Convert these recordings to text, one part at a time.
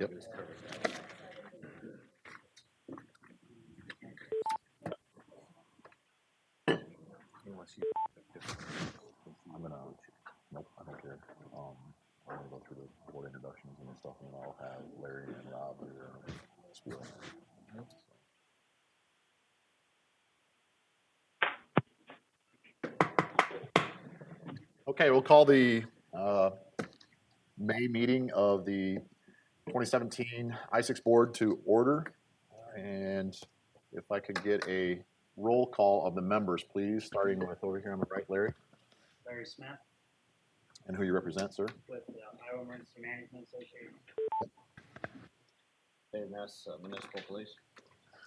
Yep. I'm gonna, nope, I don't care. I'm gonna go through the board introductions and stuff, and then I'll have Larry and Rob do their spiel. Okay, we'll call the May meeting of the 2017 Isicsb board to order. And if I could get a roll call of the members, please, starting with over here on the right, Larry. Larry Smith. And who you represent, sir? With the Iowa Emergency Management Association. Dave Ness, Municipal Police.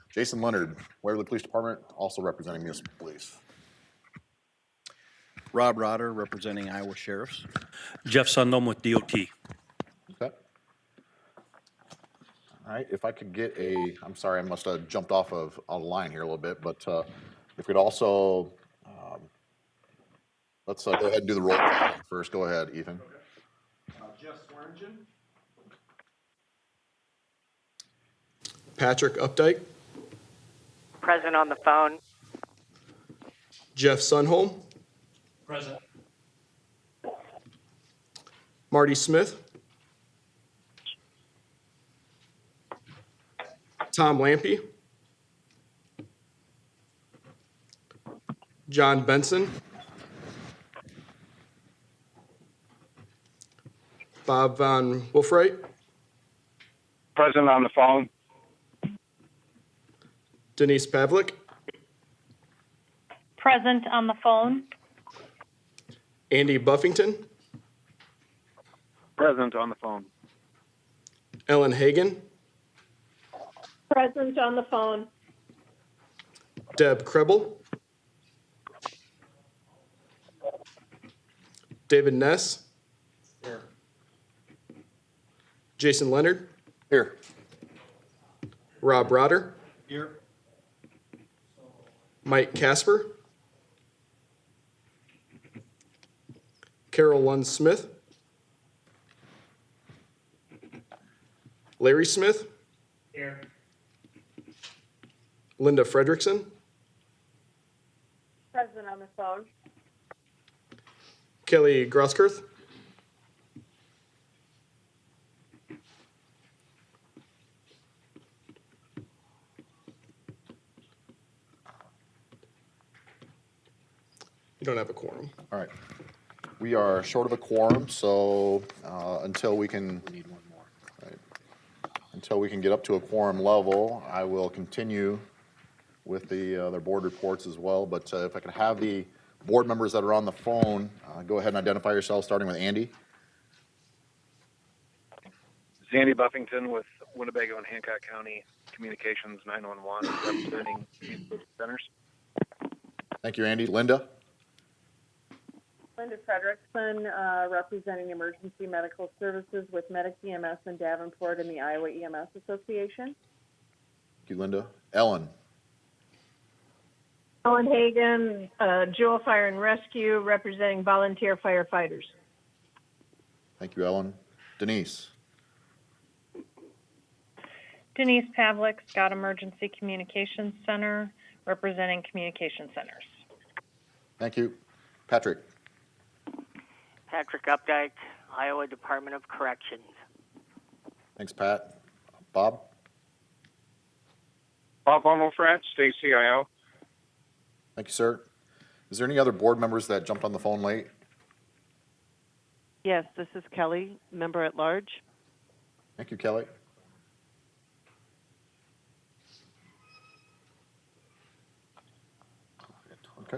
Jason Leonard, Waverly Police Department, also representing Municipal Police. Rob Rotter, representing Iowa Sheriffs. Jeff Sundom with DOT. Okay. All right, if I could get a, I'm sorry, I must have jumped off of a line here a little bit, but if we could also, let's go ahead and do the roll call first. Go ahead, Ethan. Jeff Swearingen. Patrick Updike. Present on the phone. Jeff Sunholm. Present. Marty Smith. Tom Lampy. John Benson. Bob Von Wolfright. Present on the phone. Denise Pavlik. Present on the phone. Andy Buffington. Present on the phone. Ellen Hagan. Present on the phone. Deb Krebel. David Ness. Here. Jason Leonard. Here. Rob Rotter. Here. Mike Casper. Carol Lund Smith. Larry Smith. Here. Linda Fredrickson. Present on the phone. Kelly Grosskirth. You don't have a quorum. All right. We are short of a quorum, so until we can, Need one more. right, until we can get up to a quorum level, I will continue with the their board reports as well. But if I could have the board members that are on the phone, go ahead and identify yourselves, starting with Andy. Andy Buffington with Winnebago and Hancock County Communications 911, representing centers. Thank you, Andy. Linda. Linda Fredrickson, representing Emergency Medical Services with Medic EMS in Davenport and the Iowa EMS Association. Thank you, Linda. Ellen. Ellen Hagan, Jewel Fire and Rescue, representing volunteer firefighters. Thank you, Ellen. Denise. Denise Pavlik, Scott Emergency Communications Center, representing communication centers. Thank you. Patrick. Patrick Updike, Iowa Department of Corrections. Thanks, Pat. Bob. Bob Von Wolfrat, State CIO. Thank you, sir. Is there any other board members that jumped on the phone late? Yes, this is Kelly, member at large. Thank you, Kelly. Okay.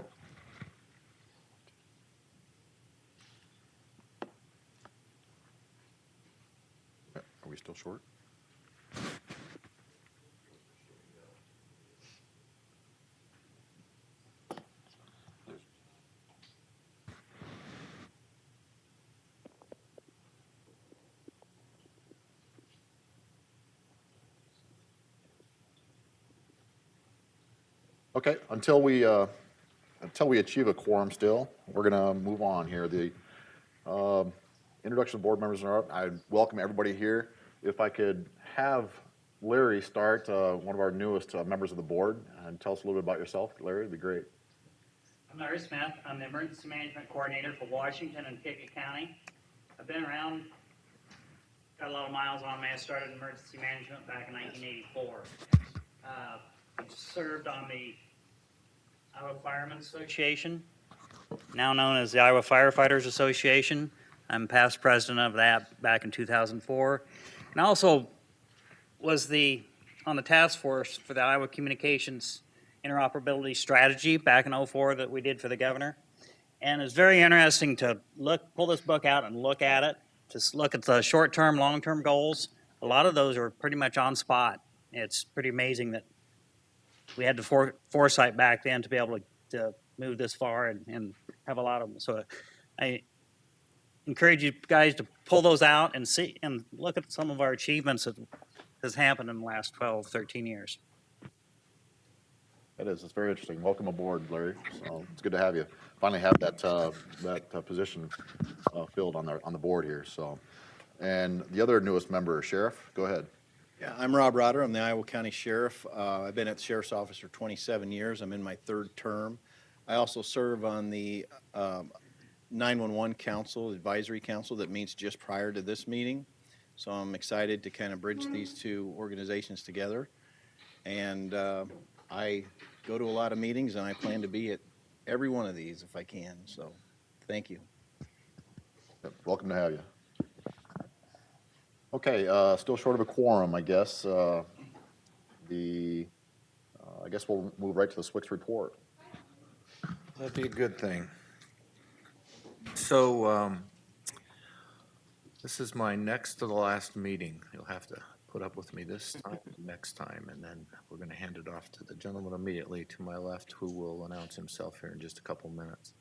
Are we still short? Okay, until we achieve a quorum still, we're gonna move on here. The introduction of board members are up. I welcome everybody here. if I could have Larry start, one of our newest members of the board, and tell us a little bit about yourself. Larry, it'd be great. I'm Larry Smith. I'm the Emergency Management Coordinator for Washington and Pickett County. I've been around, got a lot of miles on me. I started emergency management back in 1984. I served on the Iowa Firemen's Association, now known as the Iowa Firefighters Association. I'm past president of that back in 2004. And I also was on the task force for the Iowa Communications Interoperability Strategy back in 04 that we did for the governor. And it's very interesting to pull this book out and look at it, to look at the short-term, long-term goals. A lot of those are pretty much on spot. It's pretty amazing that we had the foresight back then to be able to move this far and have a lot of them. So I encourage you guys to pull those out and see and look at some of our achievements that has happened in the last 12, 13 years. That is. It's very interesting. Welcome aboard, Larry. So it's good to have you. Finally have that position filled on the board here. So, and the other newest member, Sheriff, go ahead. Yeah, I'm Rob Rotter. I'm the Iowa County Sheriff. I've been at the Sheriff's Office for 27 years. I'm in my third term. I also serve on the 911 Council, Advisory Council that meets just prior to this meeting. So I'm excited to kind of bridge these two organizations together. And I go to a lot of meetings, and I plan to be at every one of these if I can. So thank you. Yep, welcome to have you. Okay, still short of a quorum, I guess. I guess we'll move right to the SWIC's report. That'd be a good thing. So this is my next to the last meeting. You'll have to put up with me this time, next time, and then we're going to hand it off to the gentleman immediately to my left, who will announce himself here in just a couple minutes.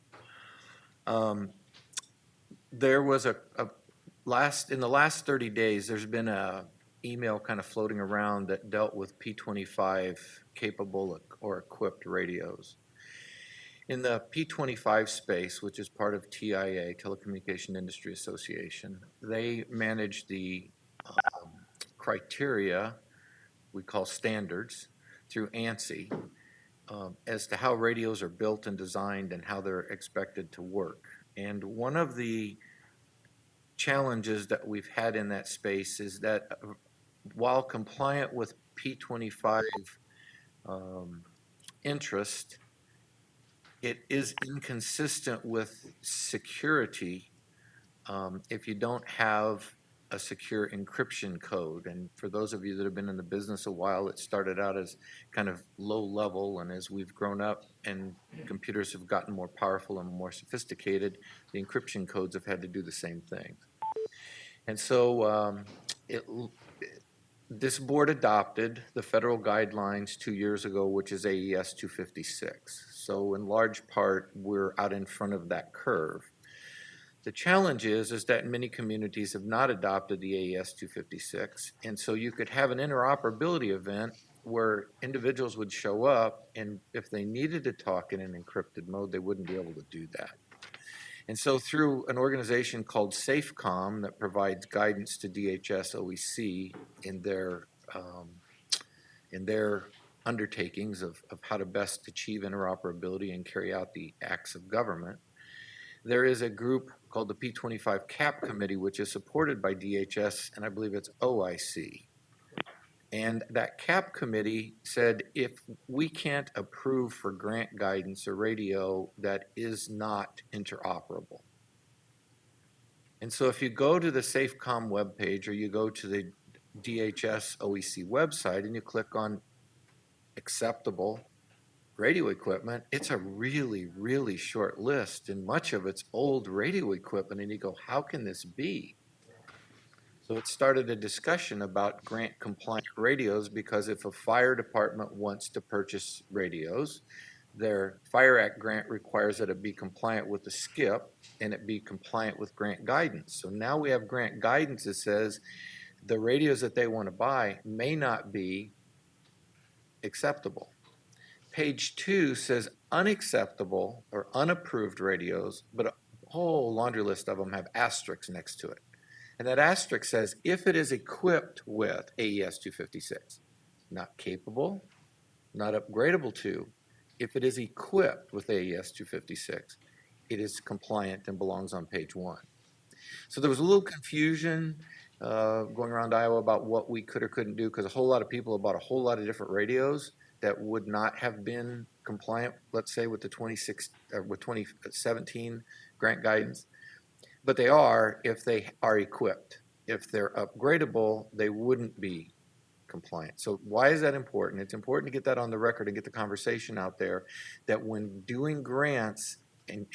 There was in the last 30 days, there's been a email kind of floating around that dealt with P25 capable or equipped radios. In the P25 space, which is part of TIA, Telecommunication Industry Association, they manage the criteria we call standards through ANSI as to how radios are built and designed and how they're expected to work. And one of the challenges that we've had in that space is that while compliant with P25 interest, it is inconsistent with security if you don't have a secure encryption code. And for those of you that have been in the business a while, it started out as kind of low level, and as we've grown up and computers have gotten more powerful and more sophisticated, the encryption codes have had to do the same thing. And so this board adopted the federal guidelines 2 years ago, which is AES 256. So in large part, we're out in front of that curve. The challenge is that many communities have not adopted the AES 256, and so you could have an interoperability event where individuals would show up, and if they needed to talk in an encrypted mode, they wouldn't be able to do that. And so through an organization called SafeCom that provides guidance to DHS OEC in their undertakings of how to best achieve interoperability and carry out the acts of government, there is a group called the P25 CAP Committee, which is supported by DHS, and I believe it's OIC. And that CAP Committee said, if we can't approve for grant guidance a radio that is not interoperable. And so if you go to the SafeCom webpage or you go to the DHS OEC website and you click on acceptable radio equipment, it's a really, really short list, and much of it's old radio equipment, and you go, how can this be? So it started a discussion about grant compliant radios, because if a fire department wants to purchase radios, their Fire Act grant requires that it be compliant with the SCIP and it be compliant with grant guidance. So now we have grant guidance that says the radios that they want to buy may not be acceptable. Page 2 says unacceptable or unapproved radios, but a whole laundry list of them have asterisks next to it. And that asterisk says, if it is equipped with AES 256, not capable, not upgradable to, if it is equipped with AES 256, it is compliant and belongs on page 1. So there was a little confusion going around Iowa about what we could or couldn't do, because a whole lot of people bought a whole lot of different radios that would not have been compliant, let's say, with the 2017 grant guidance. But they are if they are equipped. If they're upgradable, they wouldn't be compliant. So why is that important? It's important to get that on the record and get the conversation out there that when doing grants and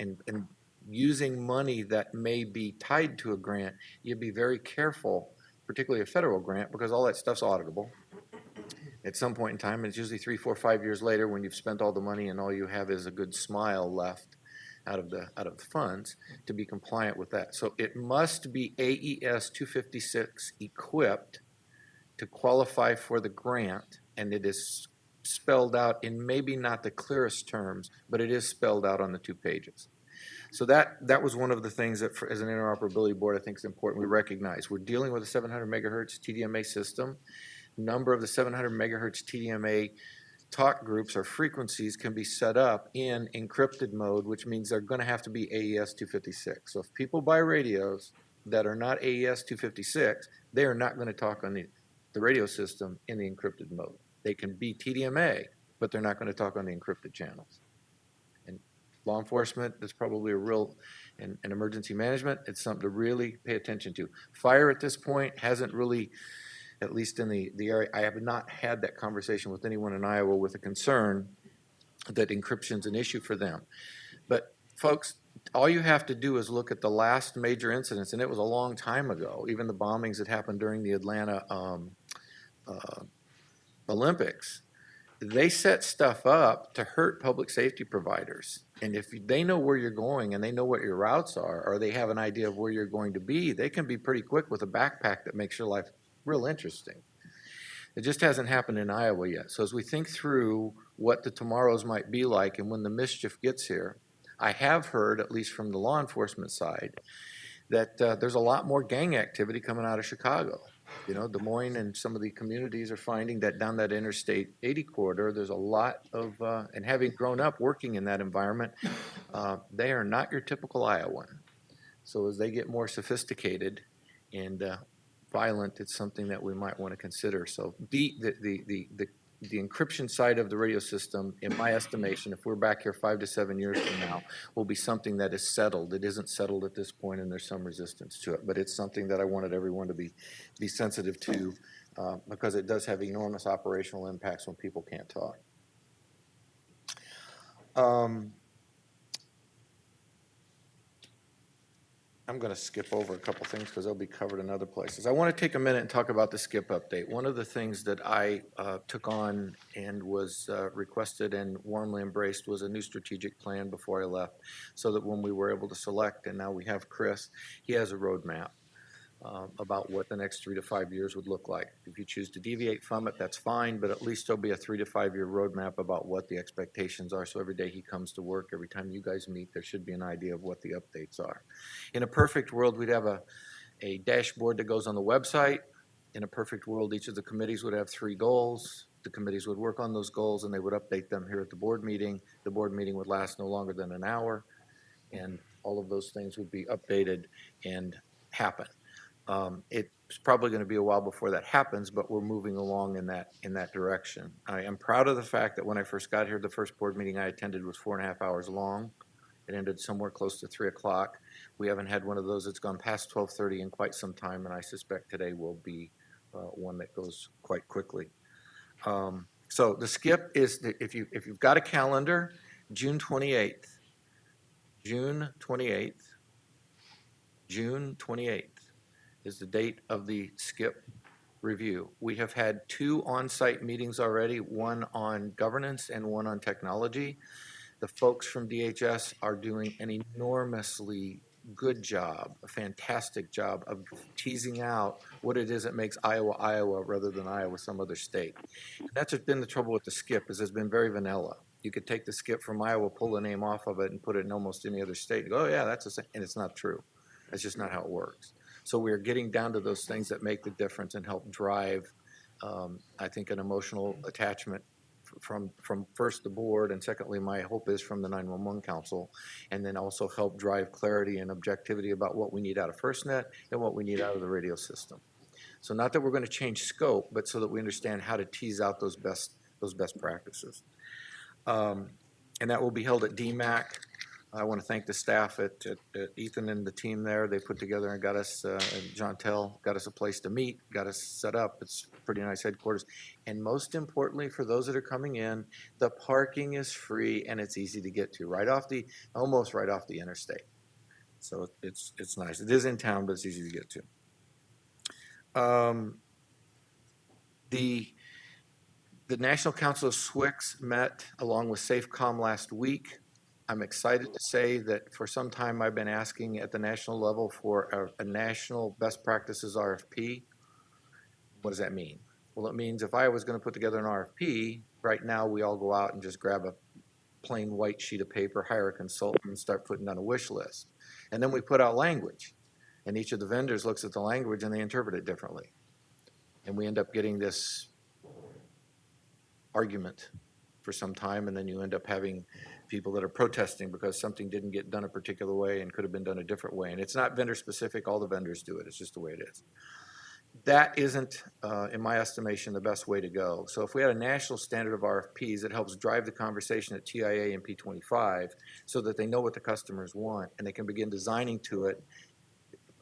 using money that may be tied to a grant, you'd be very careful, particularly a federal grant, because all that stuff's auditable at some point in time. And it's usually 3, 4, 5 years later when you've spent all the money and all you have is a good smile left out of the funds to be compliant with that. So it must be AES 256 equipped to qualify for the grant, and it is spelled out in maybe not the clearest terms, but it is spelled out on the 2 pages. So that was one of the things that, as an interoperability board, I think is important we recognize. We're dealing with a 700 megahertz TDMA system. Number of the 700 megahertz TDMA talk groups or frequencies can be set up in encrypted mode, which means they're going to have to be AES 256. So if people buy radios that are not AES 256, they are not going to talk on the radio system in the encrypted mode. They can be TDMA, but they're not going to talk on the encrypted channels. And law enforcement is probably a real, and emergency management, it's something to really pay attention to. Fire at this point hasn't really, at least in the area, I have not had that conversation with anyone in Iowa with a concern that encryption's an issue for them. But folks, all you have to do is look at the last major incidents, and it was a long time ago, even the bombings that happened during the Atlanta Olympics. They set stuff up to hurt public safety providers. And if they know where you're going and they know what your routes are, or they have an idea of where you're going to be, they can be pretty quick with a backpack that makes your life real interesting. It just hasn't happened in Iowa yet. So as we think through what the tomorrows might be like and when the mischief gets here, I have heard, at least from the law enforcement side, that there's a lot more gang activity coming out of Chicago. You know, Des Moines and some of the communities are finding that down that Interstate 80 corridor, there's a lot of, and having grown up working in that environment, they are not your typical Iowan. So as they get more sophisticated and violent, it's something that we might want to consider. So the encryption side of the radio system, in my estimation, if we're back here 5 to 7 years from now, will be something that is settled. It isn't settled at this point, and there's some resistance to it, but it's something that I wanted everyone to be sensitive to because it does have enormous operational impacts when people can't talk. I'm going to skip over a couple things because they'll be covered in other places. I want to take a minute and talk about the SCIP update. One of the things that I took on and was requested and warmly embraced was a new strategic plan before I left, so that when we were able to select, and now we have Chris, he has a roadmap about what the next 3 to 5 years would look like. If you choose to deviate from it, that's fine, but at least there'll be a 3 to 5 year roadmap about what the expectations are. So every day he comes to work, every time you guys meet, there should be an idea of what the updates are. In a perfect world, we'd have a dashboard that goes on the website. In a perfect world, each of the committees would have 3 goals. The committees would work on those goals and they would update them here at the board meeting. The board meeting would last no longer than an hour, and all of those things would be updated and happen. It's probably going to be a while before that happens, but we're moving along in that direction. I am proud of the fact that when I first got here, the first board meeting I attended was 4.5 hours long. It ended somewhere close to 3 o'clock. We haven't had one of those that's gone past 12:30 in quite some time, and I suspect today will be one that goes quite quickly. So the skip is, if you've got a calendar, June 28th, June 28th, June 28th. Is the date of the SCIP review. We have had 2 on-site meetings already, one on governance and one on technology. The folks from DHS are doing an enormously good job, a fantastic job of teasing out what it is that makes Iowa, Iowa, rather than Iowa some other state. And that's been the trouble with the SCIP, is it's been very vanilla. You could take the SCIP from Iowa, pull the name off of it, and put it in almost any other state. You go, oh yeah, that's the same, and it's not true. That's just not how it works. So we're getting down to those things that make the difference and help drive, I think, an emotional attachment from first the board, and secondly, my hope is from the 911 Council, and then also help drive clarity and objectivity about what we need out of FirstNet and what we need out of the radio system. So not that we're going to change scope, but so that we understand how to tease out those best practices. And that will be held at DMAC. I want to thank the staff at Ethan and the team there. They put together and got us, John Tell, got us a place to meet, got us set up. It's pretty nice headquarters. And most importantly, for those that are coming in, the parking is free and it's easy to get to, almost right off the interstate. So it's nice. It is in town, but it's easy to get to. The National Council of SWCS met along with SafeCom last week. I'm excited to say that for some time I've been asking at the national level for a national best practices RFP. What does that mean? Well, it means if I was going to put together an RFP, right now we all go out and just grab a plain white sheet of paper, hire a consultant, and start putting down a wish list. And then we put out language. And each of the vendors looks at the language and they interpret it differently. And we end up getting this argument for some time, and then you end up having people that are protesting because something didn't get done a particular way and could have been done a different way. And it's not vendor specific, all the vendors do it, it's just the way it is. That isn't, in my estimation, the best way to go. So if we had a national standard of RFPs, it helps drive the conversation at TIA and P25 so that they know what the customers want and they can begin designing to it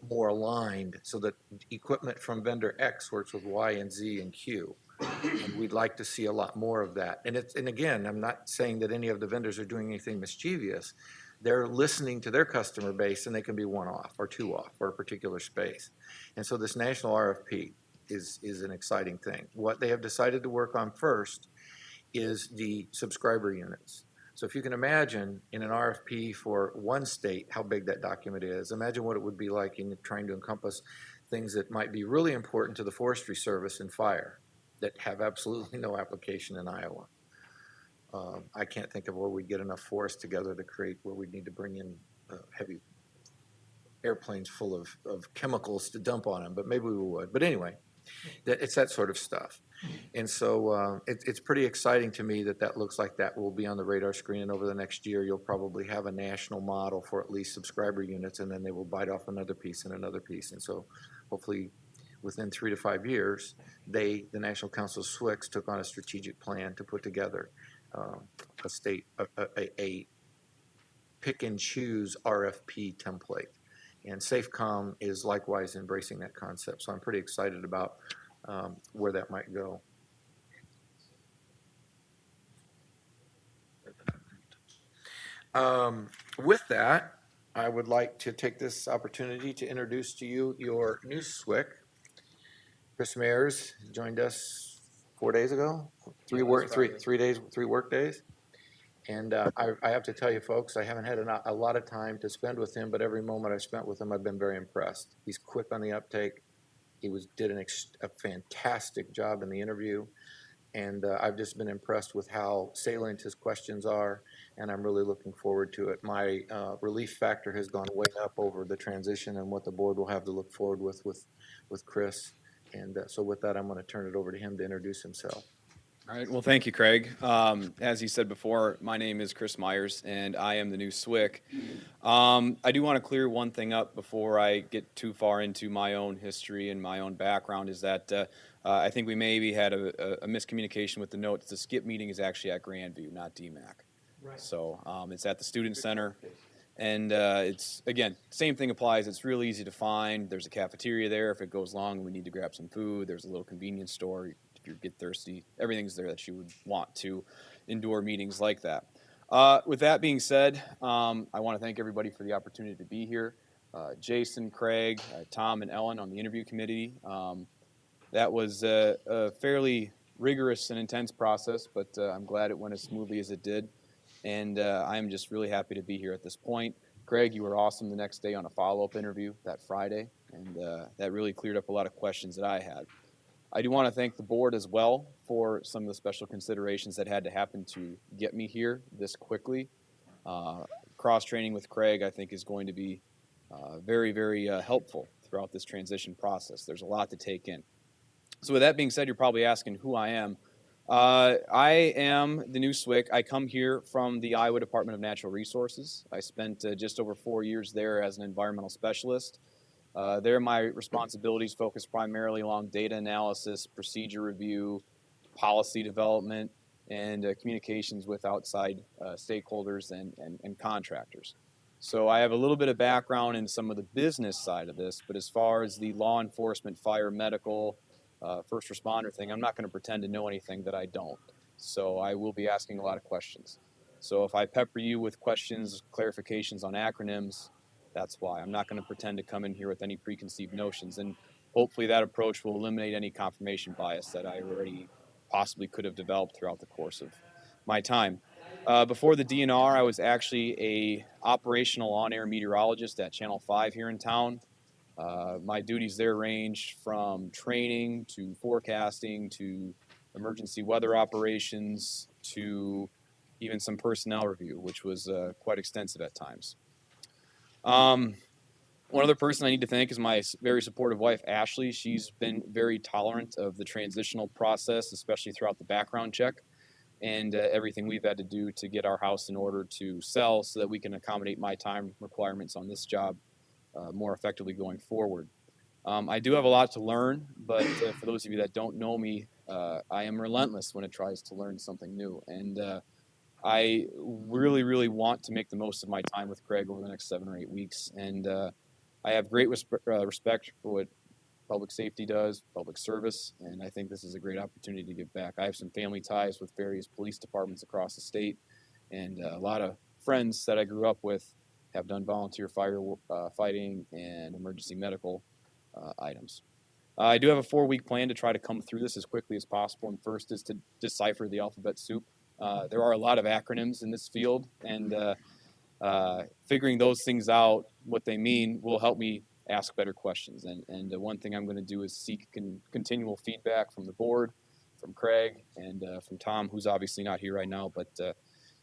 more aligned so that equipment from vendor X works with Y and Z and Q. And we'd like to see a lot more of that. And again, I'm not saying that any of the vendors are doing anything mischievous. They're listening to their customer base, and they can be one off or two off for a particular space. And so this national RFP is an exciting thing. What they have decided to work on first is the subscriber units. So if you can imagine in an RFP for one state how big that document is, imagine what it would be like in trying to encompass things that might be really important to the Forestry Service and fire that have absolutely no application in Iowa. I can't think of where we'd get enough forest together to create where we'd need to bring in heavy airplanes full of chemicals to dump on them, but maybe we would. But anyway, it's that sort of stuff. And so it's pretty exciting to me that looks like that will be on the radar screen, and over the next year you'll probably have a national model for at least subscriber units, and then they will bite off another piece and another piece. And so hopefully within 3 to 5 years, the National Council of SWCS took on a strategic plan to put together a pick and choose RFP template. And SafeCom is likewise embracing that concept. So I'm pretty excited about where that might go. With that, I would like to take this opportunity to introduce to you your new SWCS. Chris Mayers joined us 4 days ago, 3 work days. And I have to tell you, folks, I haven't had a lot of time to spend with him, but every moment I've spent with him, I've been very impressed. He's quick on the uptake. He did a fantastic job in the interview. And I've just been impressed with how salient his questions are, and I'm really looking forward to it. My relief factor has gone way up over the transition and what the board will have to look forward with Chris. And so with that, I'm going to turn it over to him to introduce himself. All right. Well, thank you, Craig. As he said before, my name is Chris Myers, and I am the new SWCS. I do want to clear one thing up before I get too far into my own history and my own background, is that I think we maybe had a miscommunication with the notes. The SCIP meeting is actually at Grandview, not DMAC. Right. So it's at the Student Center. And it's, again, same thing applies. It's real easy to find. There's a cafeteria there. If it goes long, we need to grab some food. There's a little convenience store. If you get thirsty, everything's there that you would want to indoor meetings like that. With that being said, I want to thank everybody for the opportunity to be here. Jason, Craig, Tom, and Ellen on the interview committee. That was a fairly rigorous and intense process, but I'm glad it went as smoothly as it did. And I'm just really happy to be here at this point. Craig, you were awesome the next day on a follow-up interview that Friday, and that really cleared up a lot of questions that I had. I do want to thank the board as well for some of the special considerations that had to happen to get me here this quickly. Cross-training with Craig, I think, is going to be very, very helpful. throughout this transition process. There's a lot to take in. So with that being said, you're probably asking who I am. I am the new SWIC. I come here from the Iowa Department of Natural Resources. I spent just over 4 years there as an environmental specialist. There, my responsibilities focus primarily along data analysis, procedure review, policy development, and communications with outside stakeholders and contractors. So I have a little bit of background in some of the business side of this, but as far as the law enforcement, fire, medical, first responder thing, I'm not going to pretend to know anything that I don't. So I will be asking a lot of questions. So if I pepper you with questions, clarifications on acronyms, that's why. I'm not going to pretend to come in here with any preconceived notions. And hopefully that approach will eliminate any confirmation bias that I already possibly could have developed throughout the course of my time. Before the DNR, I was actually a operational on-air meteorologist at Channel 5 here in town. My duties there ranged from training to forecasting to emergency weather operations to even some personnel review, which was quite extensive at times. One other person I need to thank is my very supportive wife, Ashley. She's been very tolerant of the transitional process, especially throughout the background check and everything we've had to do to get our house in order to sell so that we can accommodate my time requirements on this job more effectively going forward. I do have a lot to learn, but for those of you that don't know me, I am relentless when it tries to learn something new. And I really, really want to make the most of my time with Craig over the next 7 or 8 weeks. And I have great respect for what public safety does, public service, and I think this is a great opportunity to give back. I have some family ties with various police departments across the state, and a lot of friends that I grew up with have done volunteer fighting and emergency medical items. I do have a 4-week plan to try to come through this as quickly as possible, and first is to decipher the alphabet soup. There are a lot of acronyms in this field, and figuring those things out, what they mean, will help me ask better questions. And one thing I'm going to do is seek continual feedback from the board, from Craig, and from Tom, who's obviously not here right now, but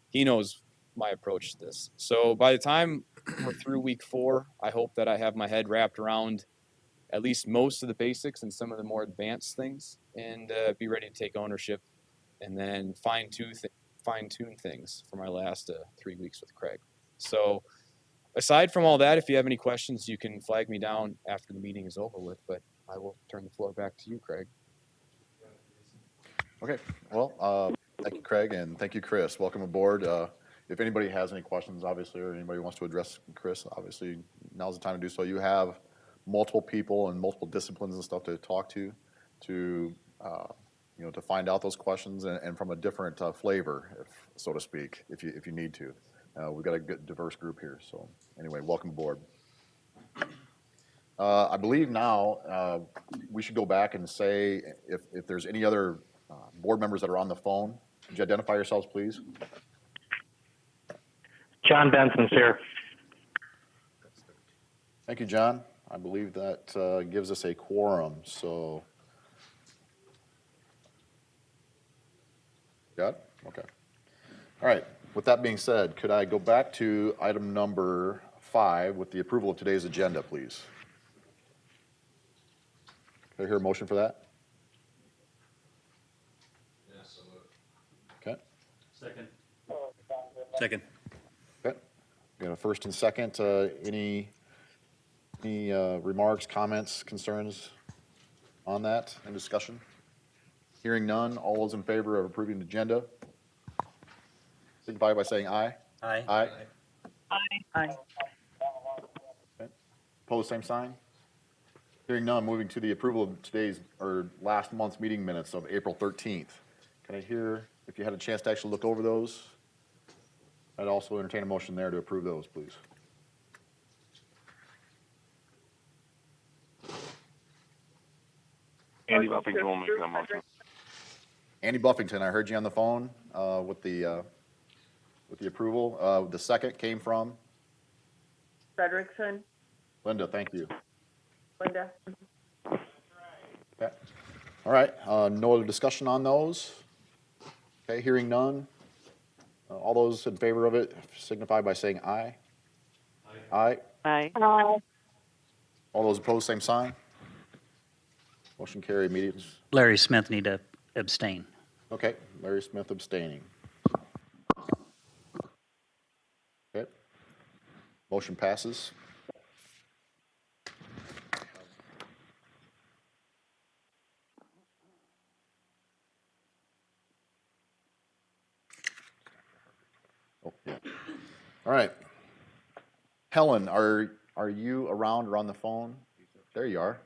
he knows my approach to this. So by the time we're through week 4, I hope that I have my head wrapped around at least most of the basics and some of the more advanced things, and be ready to take ownership and then fine-tune things for my last 3 weeks with Craig. So aside from all that, if you have any questions, you can flag me down after the meeting is over with, but I will turn the floor back to you, Craig. Okay, well, thank you, Craig, and thank you, Chris. Welcome aboard. If anybody has any questions, obviously, or anybody wants to address Chris, obviously, now's the time to do so. You have multiple people and multiple disciplines and stuff to talk to to find out those questions and from a different flavor, so to speak, if you need to. We've got a good, diverse group here. So anyway, welcome aboard. I believe now we should go back and say if there's any other board members that are on the phone. Could you identify yourselves, please? John Benson's here. Thank you, John. I believe that gives us a quorum. So, got it? Okay. All right. With that being said, could I go back to item number 5 with the approval of today's agenda, please? Can I hear a motion for that? Yes. Okay. Second. Second. Okay. Got a first and second. Any remarks, comments, concerns on that and discussion? Hearing none, all those in favor of approving the agenda, signify by saying aye. Aye. Aye. Aye. Okay. Opposed, same sign. Hearing none, moving to the approval of today's or last month's meeting minutes of April 13th. Can I hear, if you had a chance to actually look over those, I'd also entertain a motion there to approve those, please. Andy Buffington will make that motion. Andy Buffington, I heard you on the phone with the approval. The second came from Frederickson. Linda. Thank you. Linda. Okay. All right. No other discussion on those. Okay. Hearing none. All those in favor of it signify by saying aye. Aye. Aye. All All those opposed, same sign. Motion carried. Meetings. Larry Smith need to abstain. Okay, Larry Smith abstaining. Okay. Motion passes. Oh, yeah. All right. Helen, are you around or on the phone? There you are.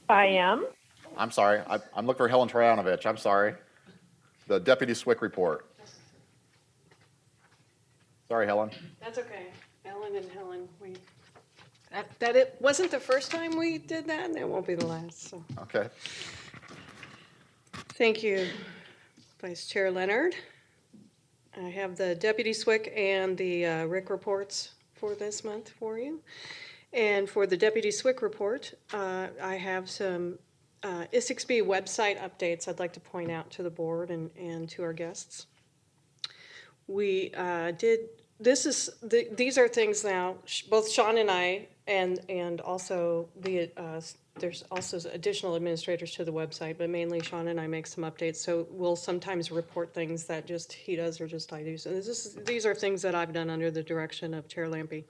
I am. I'm sorry. I'm looking for Helen Trajanovich. I'm sorry. The Deputy SWIC report. Sorry, Helen. That's okay. Ellen and Helen, that it wasn't the first time we did that, and it won't be the last, so. Okay. Thank you, Vice Chair Leonard. I have the Deputy SWIC and the RIC reports for this month for you. And for the Deputy SWIC report, I have some Isicsb website updates I'd like to point out to the board and to our guests. We these are things now, both Sean and I, and also there's also additional administrators to the website, but mainly Sean and I make some updates. So we'll sometimes report things that just he does or just I do. So these are things that I've done under the direction of Chair Lampy.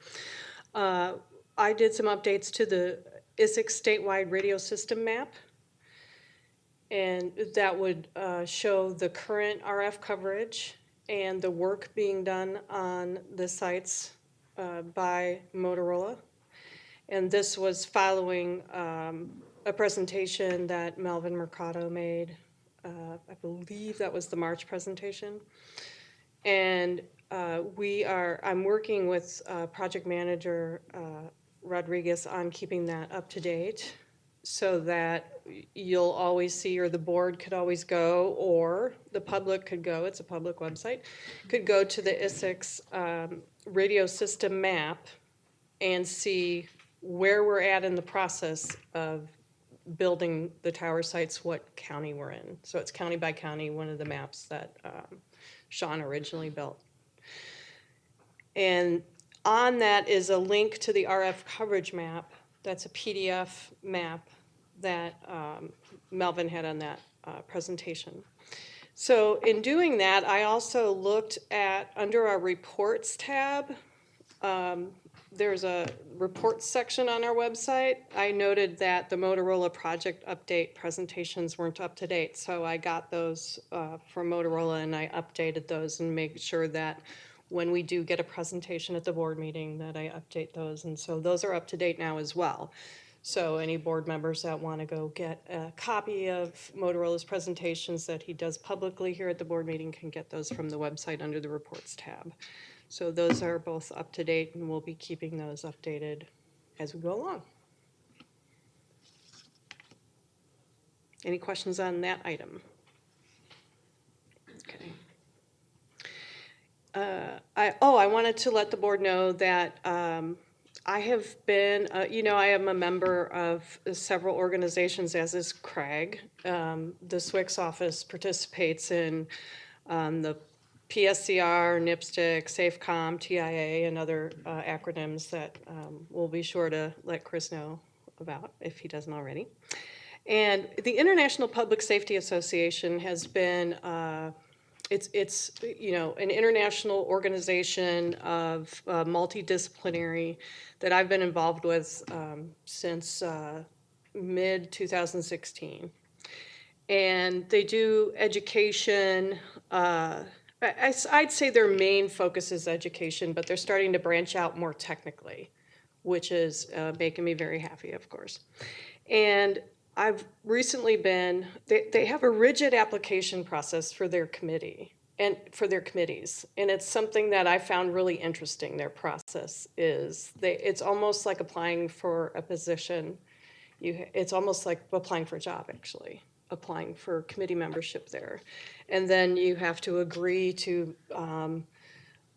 I did some updates to the Isix statewide radio system map, and that would show the current RF coverage and the work being done on the sites by Motorola. And this was following a presentation that Melvin Mercado made. I believe that was the March presentation. And I'm working with project manager Rodriguez on keeping that up to date so that you'll always see, or the board could always go, or the public could go, it's a public website, could go to the Isix radio system map and see where we're at in the process of building the tower sites, what county we're in. So it's county by county, one of the maps that Sean originally built. And on that is a link to the RF coverage map. That's a PDF map that Melvin had on that presentation. So in doing that, I also looked at, under our reports tab, there's a reports section on our website. I noted that the Motorola project update presentations weren't up to date, so I got those from Motorola and I updated those and make sure that when we do get a presentation at the board meeting that I update those, and so those are up to date now as well. So any board members that want to go get a copy of Motorola's presentations that he does publicly here at the board meeting can get those from the website under the reports tab. So those are both up to date, and we'll be keeping those updated as we go along. Any questions on that item? Okay. I wanted to let the board know that I have been, I am a member of several organizations, as is Craig. The SWIC's office participates in the PSCR, NIPSTIC, SAFECOM, TIA, and other acronyms that we'll be sure to let Chris know about if he doesn't already. And the International Public Safety Association has been, it's an international organization of multidisciplinary that I've been involved with since mid-2016. And they do education. I'd say their main focus is education, but they're starting to branch out more technically, which is making me very happy, of course. And I've recently been, they have a rigid application process for their committee and for their committees. And it's something that I found really interesting. Their process is, it's almost like applying for a position. It's almost like applying for a job, actually, applying for committee membership there. And then you have to agree to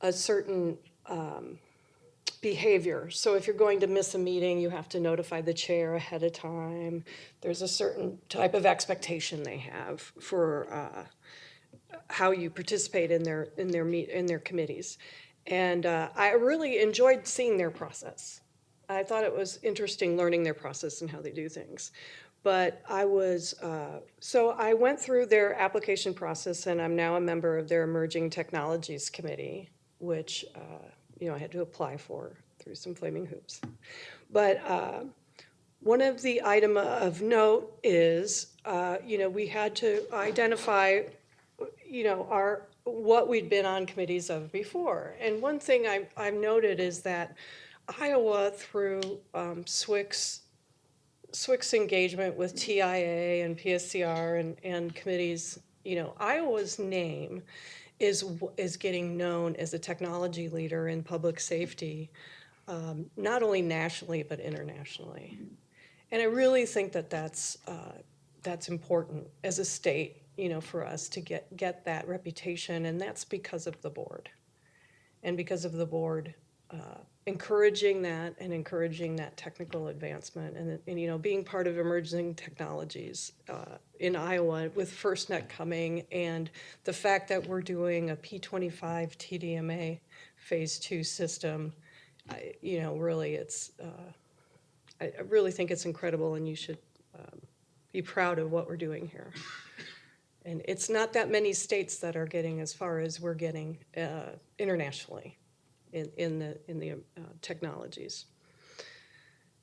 a certain behavior. So if you're going to miss a meeting, you have to notify the chair ahead of time. There's a certain type of expectation they have for how you participate in their committees. And I really enjoyed seeing their process. I thought it was interesting learning their process and how they do things. But I was, so I went through their application process, and I'm now a member of their Emerging Technologies Committee, which, I had to apply for through some flaming hoops. But one of the item of note is, we had to identify, what we'd been on committees of before. And one thing I've noted is that Iowa, through SWC's engagement with TIA and PSCR and committees, Iowa's name is getting known as a technology leader in public safety, not only nationally but internationally. And I really think that that's important as a state, for us to get that reputation, and that's because of the board. And because of the board encouraging that and encouraging that technical advancement and being part of emerging technologies in Iowa with FirstNet coming, and the fact that we're doing a P25 TDMA Phase 2 system, really it's, I really think it's incredible, and you should be proud of what we're doing here. And it's not that many states that are getting as far as we're getting internationally in the technologies.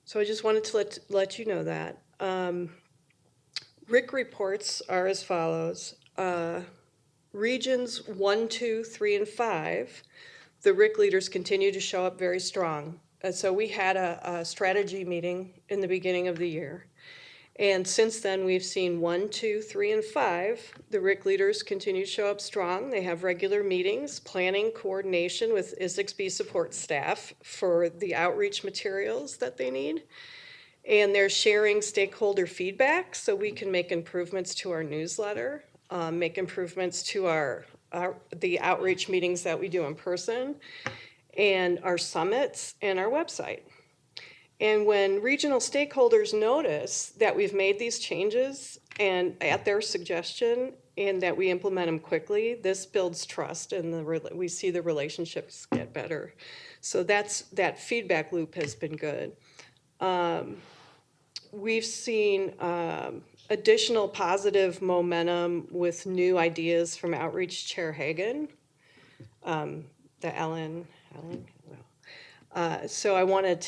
So I just wanted to let you know that. RIC reports are as follows. Regions 1, 2, 3, and 5, the RIC leaders continue to show up very strong. So we had a strategy meeting in the beginning of the year. And since then, we've seen 1, 2, 3, and 5. The RIC leaders continue to show up strong. They have regular meetings, planning, coordination with Isicsb support staff for the outreach materials that they need. And they're sharing stakeholder feedback so we can make improvements to our newsletter, make improvements to the outreach meetings that we do in person, and our summits and our website. And when regional stakeholders notice that we've made these changes and at their suggestion and that we implement them quickly, this builds trust and we see the relationships get better. So that feedback loop has been good. We've seen additional positive momentum with new ideas from Outreach Chair Hagan, so I wanted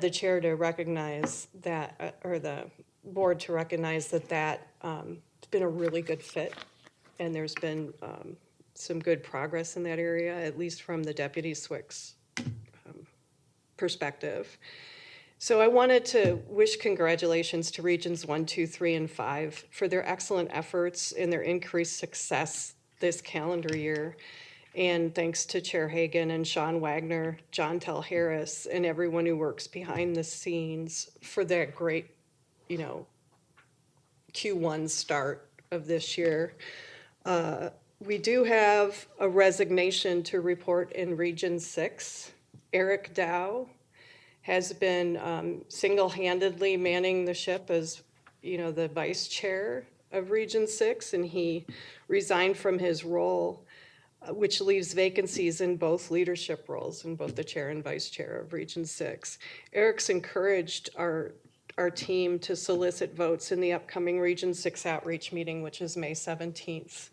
the chair to recognize that, or the board to recognize that it's been a really good fit, and there's been some good progress in that area, at least from the deputy SWC's perspective. So I wanted to wish congratulations to Regions 1, 2, 3, and 5 for their excellent efforts and their increased success this calendar year. And thanks to Chair Hagan and Sean Wagner, John Tell Harris, and everyone who works behind the scenes for that great, Q1 start of this year. We do have a resignation to report in Region 6. Eric Dow has been single-handedly manning the ship as, the vice chair of Region 6, and he resigned from his role, which leaves vacancies in both leadership roles, in both the chair and vice chair of Region 6. Eric's encouraged our team to solicit votes in the upcoming Region 6 outreach meeting, which is May 17th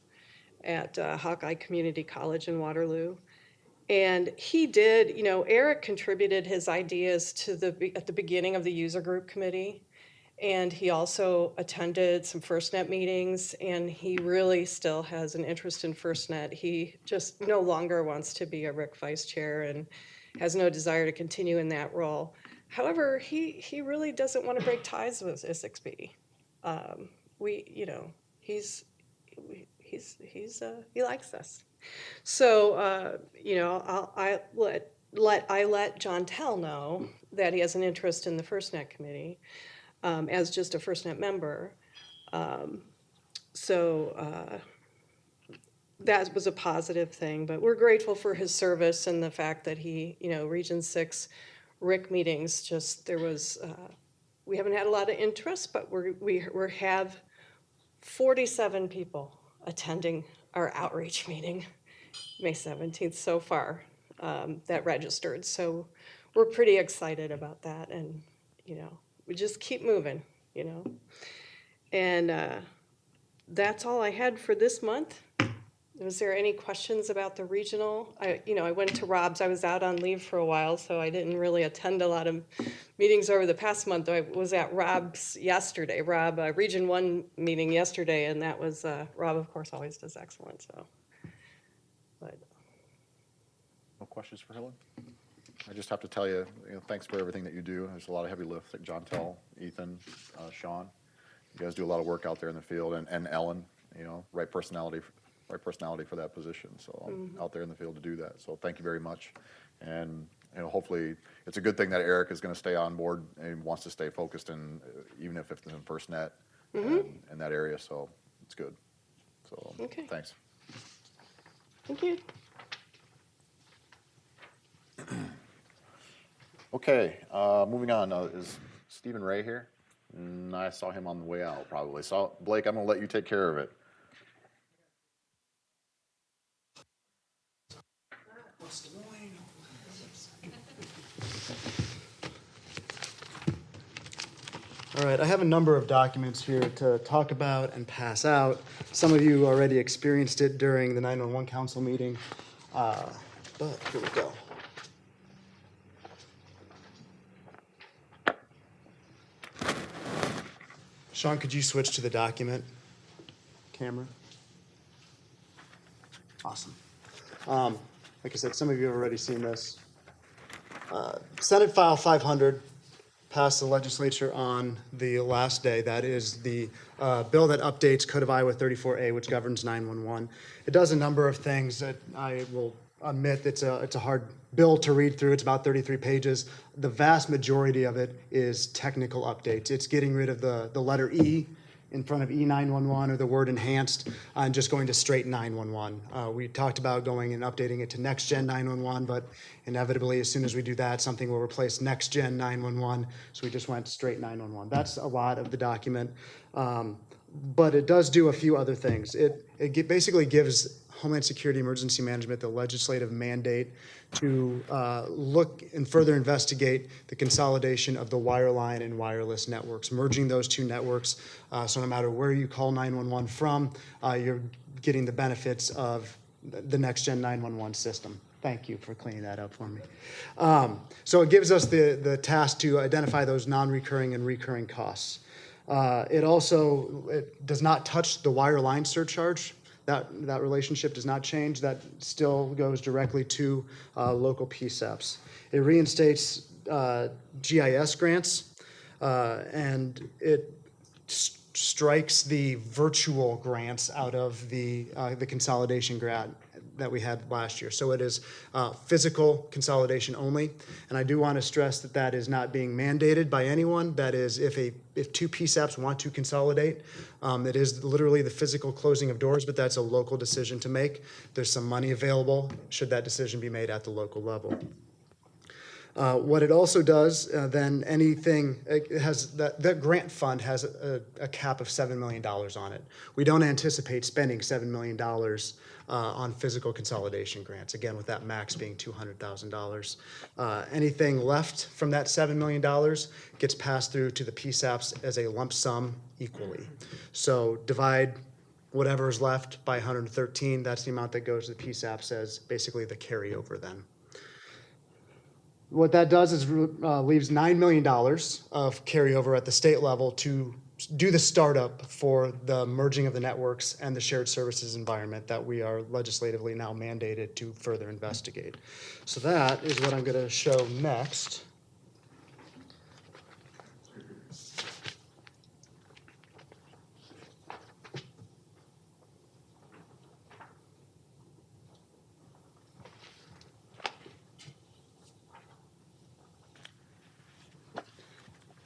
at Hawkeye Community College in Waterloo. And he did, Eric contributed his ideas at the beginning of the user group committee. And he also attended some FirstNet meetings, and he really still has an interest in FirstNet. He just no longer wants to be a RIC vice chair and has no desire to continue in that role. However, he really doesn't want to break ties with Isicsb. He likes us. So, I let John Tell know that he has an interest in the FirstNet committee. As just a FirstNet member. That was a positive thing, but we're grateful for his service and the fact that he, Region 6 RIC meetings, we haven't had a lot of interest, but we have 47 people attending our outreach meeting May 17th so far that registered. So we're pretty excited about that, and, you know, we just keep moving, you know. And that's all I had for this month. Was there any questions about the regional? I went to Rob's. I was out on leave for a while, so I didn't really attend a lot of meetings over the past month. I was at Rob's yesterday, Region 1 meeting yesterday, and that was, Rob, of course, always does excellent, so. But No questions for Helen? I just have to tell you, thanks for everything that you do. There's a lot of heavy lifts, like John Tell, Ethan, Sean. You guys do a lot of work out there in the field, and Ellen, right personality for that position. So I'm out there in the field to do that. So thank you very much. And hopefully it's a good thing that Eric is going to stay on board and wants to stay focused, in even if it's in FirstNet in that area. So it's good. So okay. Thanks. Thank you. Okay, moving on. Is Stephen Ray here? I saw him on the way out, probably. So, Blake, I'm going to let you take care of it. All right, I have a number of documents here to talk about and pass out. Some of you already experienced it during the 911 Council meeting, but here we go. Sean, could you switch to the document camera? Awesome. Like I said, some of you have already seen this. Senate File 500 passed the legislature on the last day. That is the bill that updates Code of Iowa 34A, which governs 911. It does a number of things that I will admit it's a hard bill to read through. It's about 33 pages. The vast majority of it is technical updates. It's getting rid of the letter E in front of E911 or the word enhanced and just going to straight 911. We talked about going and updating it to next gen 911, but inevitably as soon as we do that, something will replace next gen 911. So we just went straight 911. That's a lot of the document. But it does do a few other things. It basically gives Homeland Security Emergency Management the legislative mandate to look and further investigate the consolidation of the wireline and wireless networks, merging those two networks. So no matter where you call 911 from, you're getting the benefits of the next gen 911 system. Thank you for cleaning that up for me. So it gives us the task to identify those non-recurring and recurring costs. It does not touch the wireline surcharge. That relationship does not change. That still goes directly to local PSAPs. It reinstates GIS grants, and it strikes the virtual grants out of the consolidation grant that we had last year. So it is physical consolidation only. And I do want to stress that that is not being mandated by anyone. That is, if two PSAPs want to consolidate, it is literally the physical closing of doors, but that's a local decision to make. There's some money available should that decision be made at the local level. What it also does, then anything, it has that grant fund has a cap of $7 million on it. We don't anticipate spending $7 million on physical consolidation grants, again, with that max being $200,000. Anything left from that $7 million gets passed through to the PSAPs as a lump sum equally. So divide whatever is left by 113, that's the amount that goes to the PSAPs as basically the carryover then. What that does is leaves $9 million of carryover at the state level to do the startup for the merging of the networks and the shared services environment that we are legislatively now mandated to further investigate. So that is what I'm going to show next.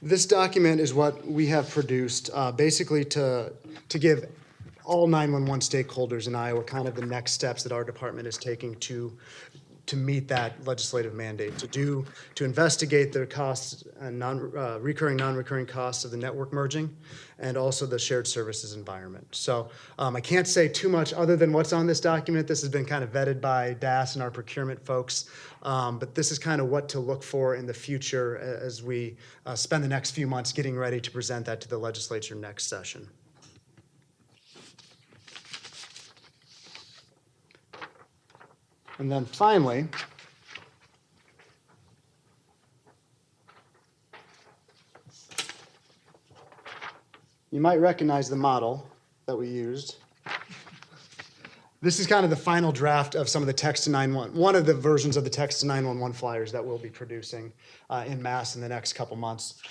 This document is what we have produced, basically to give all 911 stakeholders in Iowa kind of the next steps that our department is taking to to meet that legislative mandate, to investigate the costs and non-recurring costs of the network merging and also the shared services environment. So I can't say too much other than what's on this document. This has been kind of vetted by DAS and our procurement folks, but this is kind of what to look for in the future as we spend the next few months getting ready to present that to the legislature next session. And then finally, you might recognize the model that we used. This is kind of the final draft of some of the text to 911, one of the versions of the text to 911 flyers that we'll be producing in mass in the next couple months.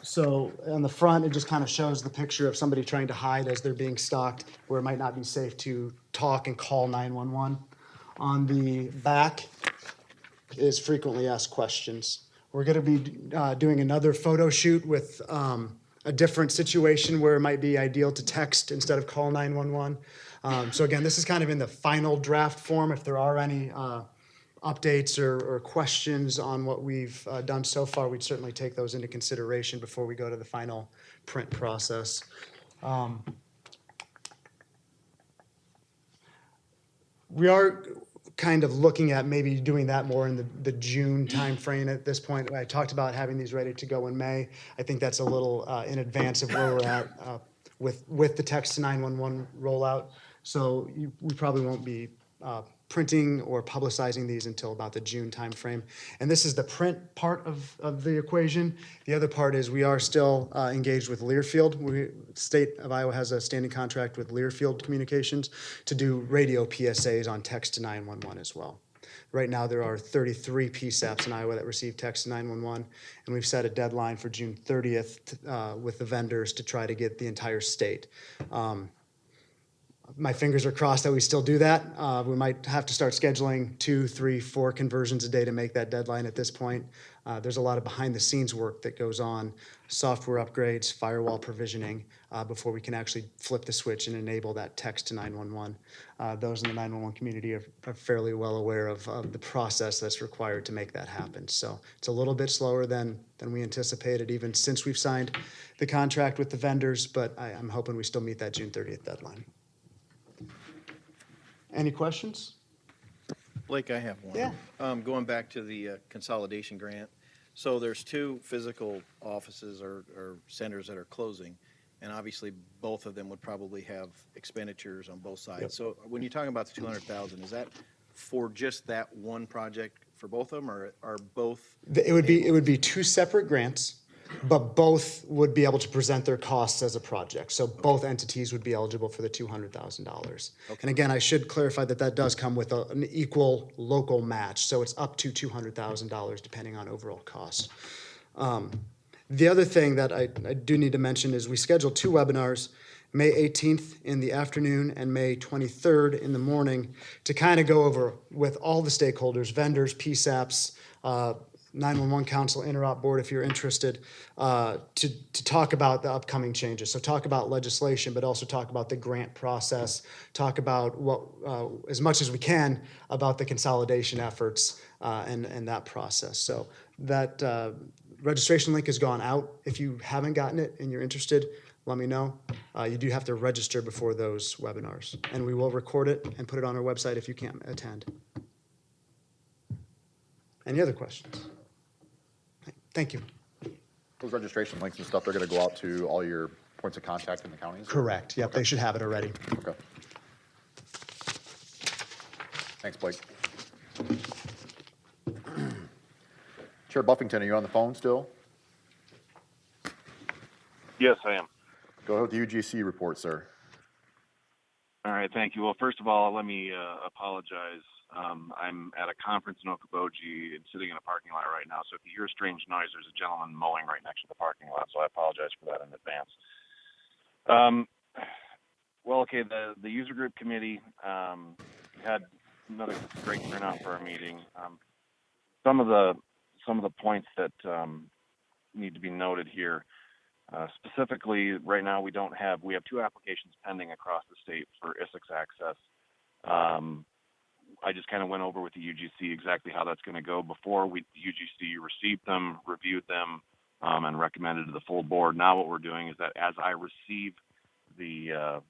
So on the front, it just kind of shows the picture of somebody trying to hide as they're being stalked, where it might not be safe to talk and call 911. On the back is frequently asked questions. We're going to be doing another photo shoot with a different situation where it might be ideal to text instead of call 911. So again, this is kind of in the final draft form. If there are any updates or questions on what we've done so far, we'd certainly take those into consideration before we go to the final print process. We are kind of looking at maybe doing that more in the June timeframe at this point. I talked about having these ready to go in May. I think that's a little in advance of where we're at with the text to 911 rollout. So we probably won't be printing or publicizing these until about the June timeframe. And this is the print part of the equation. The other part is we are still engaged with Learfield. The state of Iowa has a standing contract with Learfield Communications to do radio PSAs on text to 911 as well. Right now, there are 33 PSAPs in Iowa that receive text to 911, and we've set a deadline for June 30th with the vendors to try to get the entire state. My fingers are crossed that we still do that. We might have to start scheduling 2, 3, 4 conversions a day to make that deadline at this point. There's a lot of behind-the-scenes work that goes on, software upgrades, firewall provisioning, before we can actually flip the switch and enable that text to 911. Those in the 911 community are fairly well aware of the process that's required to make that happen. So it's a little bit slower than we anticipated, even since we've signed the contract with the vendors, but I'm hoping we still meet that June 30th deadline. Any questions? Blake, I have one. Yeah. Going back to the consolidation grant. So there's 2 physical offices or centers that are closing, and obviously both of them would probably have expenditures on both sides. Yep. So when you're talking about the $200,000, is that for just that one project for both of them, or are both? It would be 2 separate grants, but both would be able to present their costs as a project. So both entities would be eligible for the $200,000. Okay. And again, I should clarify that does come with an equal local match. So it's up to $200,000 depending on overall costs. The other thing that I do need to mention is we scheduled 2 webinars, May 18th in the afternoon and May 23rd in the morning, to kind of go over with all the stakeholders, vendors, PSAPs, 911 Council, Interop Board, if you're interested, to talk about the upcoming changes. So talk about legislation, but also talk about the grant process, talk about what, as much as we can, about the consolidation efforts and that process. So that registration link has gone out. If you haven't gotten it and you're interested, let me know. You do have to register before those webinars, and we will record it and put it on our website if you can't attend. Any other questions? Thank you. Those registration links and stuff, they're going to go out to all your points of contact in the counties? Correct. Yep, okay. They should have it already. Okay. Thanks, Blake. Chair Buffington, are you on the phone still? Yes, I am. Go ahead with the UGC report, sir. All right, thank you. Well, first of all, let me apologize. I'm at a conference in Okoboji and sitting in a parking lot right now. So if you hear a strange noise, there's a gentleman mowing right next to the parking lot. So I apologize for that in advance. Well, okay, the user group committee had another great turnout for our meeting. Some of the points that need to be noted here. Specifically, right now we have 2 applications pending across the state for Isicsb access. I just kind of went over with the UGC exactly how that's going to go before the UGC received them, reviewed them, and recommended to the full board. Now what we're doing is that as I receive the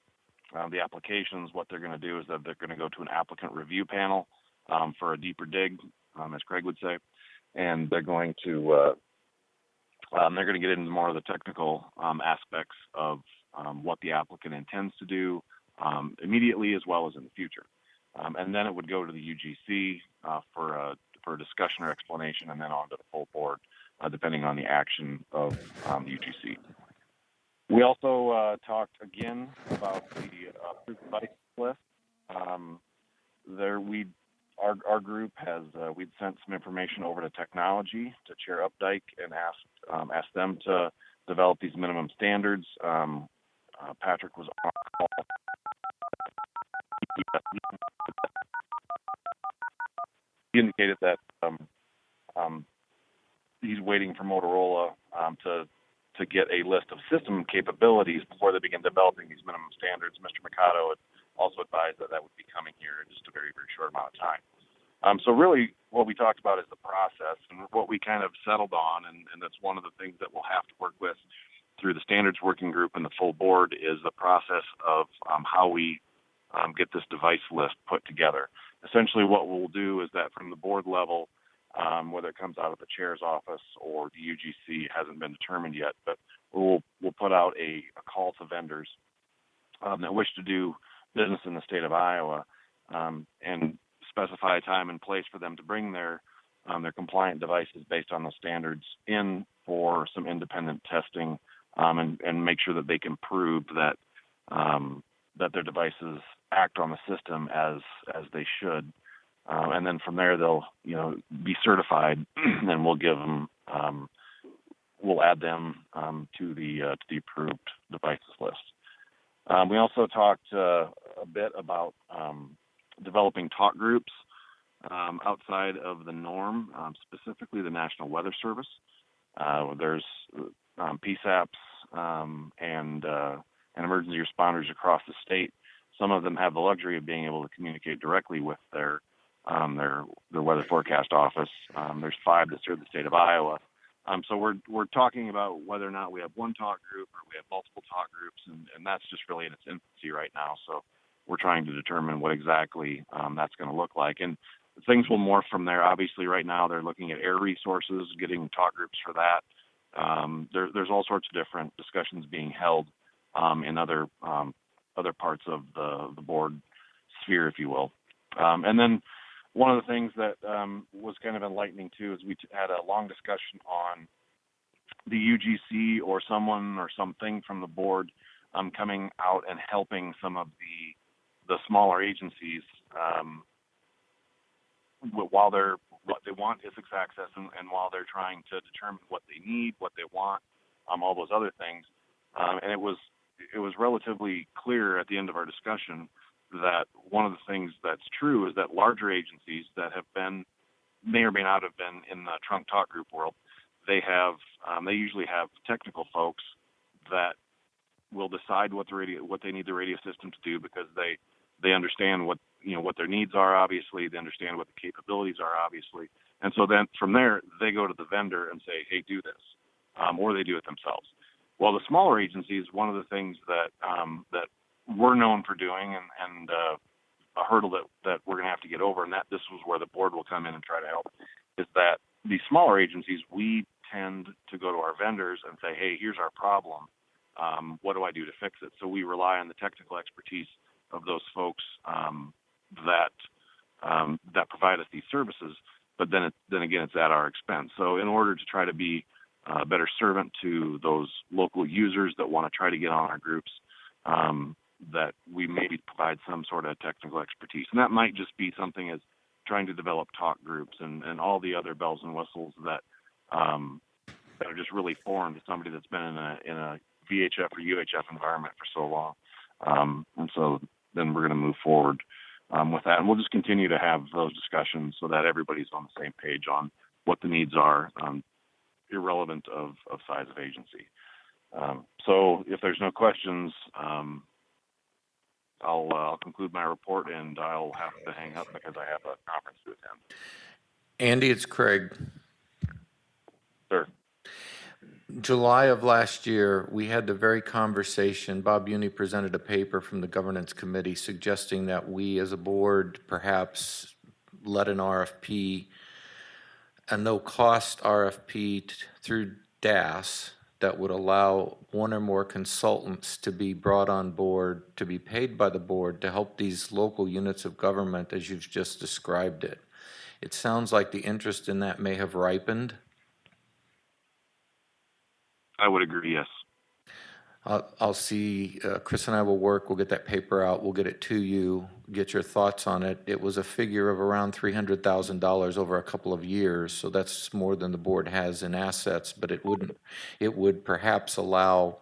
applications, what they're going to do is that they're going to go to an applicant review panel for a deeper dig, as Craig would say, and they're going to get into more of the technical aspects of what the applicant intends to do immediately as well as in the future. And then it would go to the UGC for a discussion or explanation, and then on to the full board, depending on the action of the UGC. We also talked again about the approved device list. Our group has we'd sent some information over to technology to Chair Updike and asked them to develop these minimum standards. Patrick was on call. He indicated that he's waiting for Motorola to get a list of system capabilities before they begin developing these minimum standards. Mr. Mikado had also advised that would be coming here in just a very, very short amount of time. So really what we talked about is the process, and what we kind of settled on, and that's one of the things that we'll have to work with through the standards working group and the full board, is the process of how we get this device list put together. Essentially what we'll do is that from the board level, whether it comes out of the chair's office or the UGC, hasn't been determined yet, but we'll put out a call to vendors that wish to do business in the state of Iowa, and specify a time and place for them to bring their compliant devices based on the standards in for some independent testing, and make sure that they can prove that their devices act on the system as they should. And then from there, they'll be certified, and we'll give them, we'll add them to the approved devices list. We also talked a bit about developing talk groups outside of the norm, specifically the National Weather Service. There's PSAPs and emergency responders across the state. Some of them have the luxury of being able to communicate directly with their weather forecast office. There's 5 that serve the state of Iowa. So we're talking about whether or not we have one talk group or we have multiple talk groups, and that's just really in its infancy right now. So we're trying to determine what exactly that's going to look like. And things will morph from there. Obviously, right now they're looking at air resources, getting talk groups for that. There's all sorts of different discussions being held in other parts of the board sphere, if you will. And then one of the things that was kind of enlightening too is we had a long discussion on the UGC or someone or something from the board coming out and helping some of the smaller agencies while what they want Isicsb access and while they're trying to determine what they need, what they want, all those other things. And it was relatively clear at the end of our discussion that one of the things that's true is that larger agencies that may or may not have been in the trunk talk group world, they usually have technical folks that will decide what they need the radio system to do, because they understand what their needs are. Obviously, they understand what the capabilities are. Obviously, and so then from there they go to the vendor and say, "Hey, do this," or they do it themselves. Well, the smaller agencies, one of the things that we're known for doing, and a hurdle that we're going to have to get over, and that this was where the board will come in and try to help, is that these smaller agencies, we tend to go to our vendors and say, "Hey, here's our problem. What do I do to fix it?" So we rely on the technical expertise of those folks that provide us these services. But then again, it's at our expense. So in order to try to be a better servant to those local users that want to try to get on our groups, that we maybe provide some sort of technical expertise. And that might just be something as trying to develop talk groups and all the other bells and whistles that are just really foreign to somebody that's been in a VHF or UHF environment for so long. And so then we're going to move forward with that. And we'll just continue to have those discussions so that everybody's on the same page on what the needs are, irrelevant of size of agency. So if there's no questions, I'll conclude my report, and I'll have to hang up because I have a conference to attend. Andy, it's Craig. Sir. July of last year, we had the very conversation. Bob Uni presented a paper from the governance committee suggesting that we as a board perhaps let an RFP, a no-cost RFP through DAS that would allow one or more consultants to be brought on board, to be paid by the board to help these local units of government as you've just described it. It sounds like the interest in that may have ripened. I would agree, yes. I'll see, Chris and I will work, we'll get that paper out, we'll get it to you, get your thoughts on it. It was a figure of around $300,000 over a couple of years, so that's more than the board has in assets, but it would perhaps allow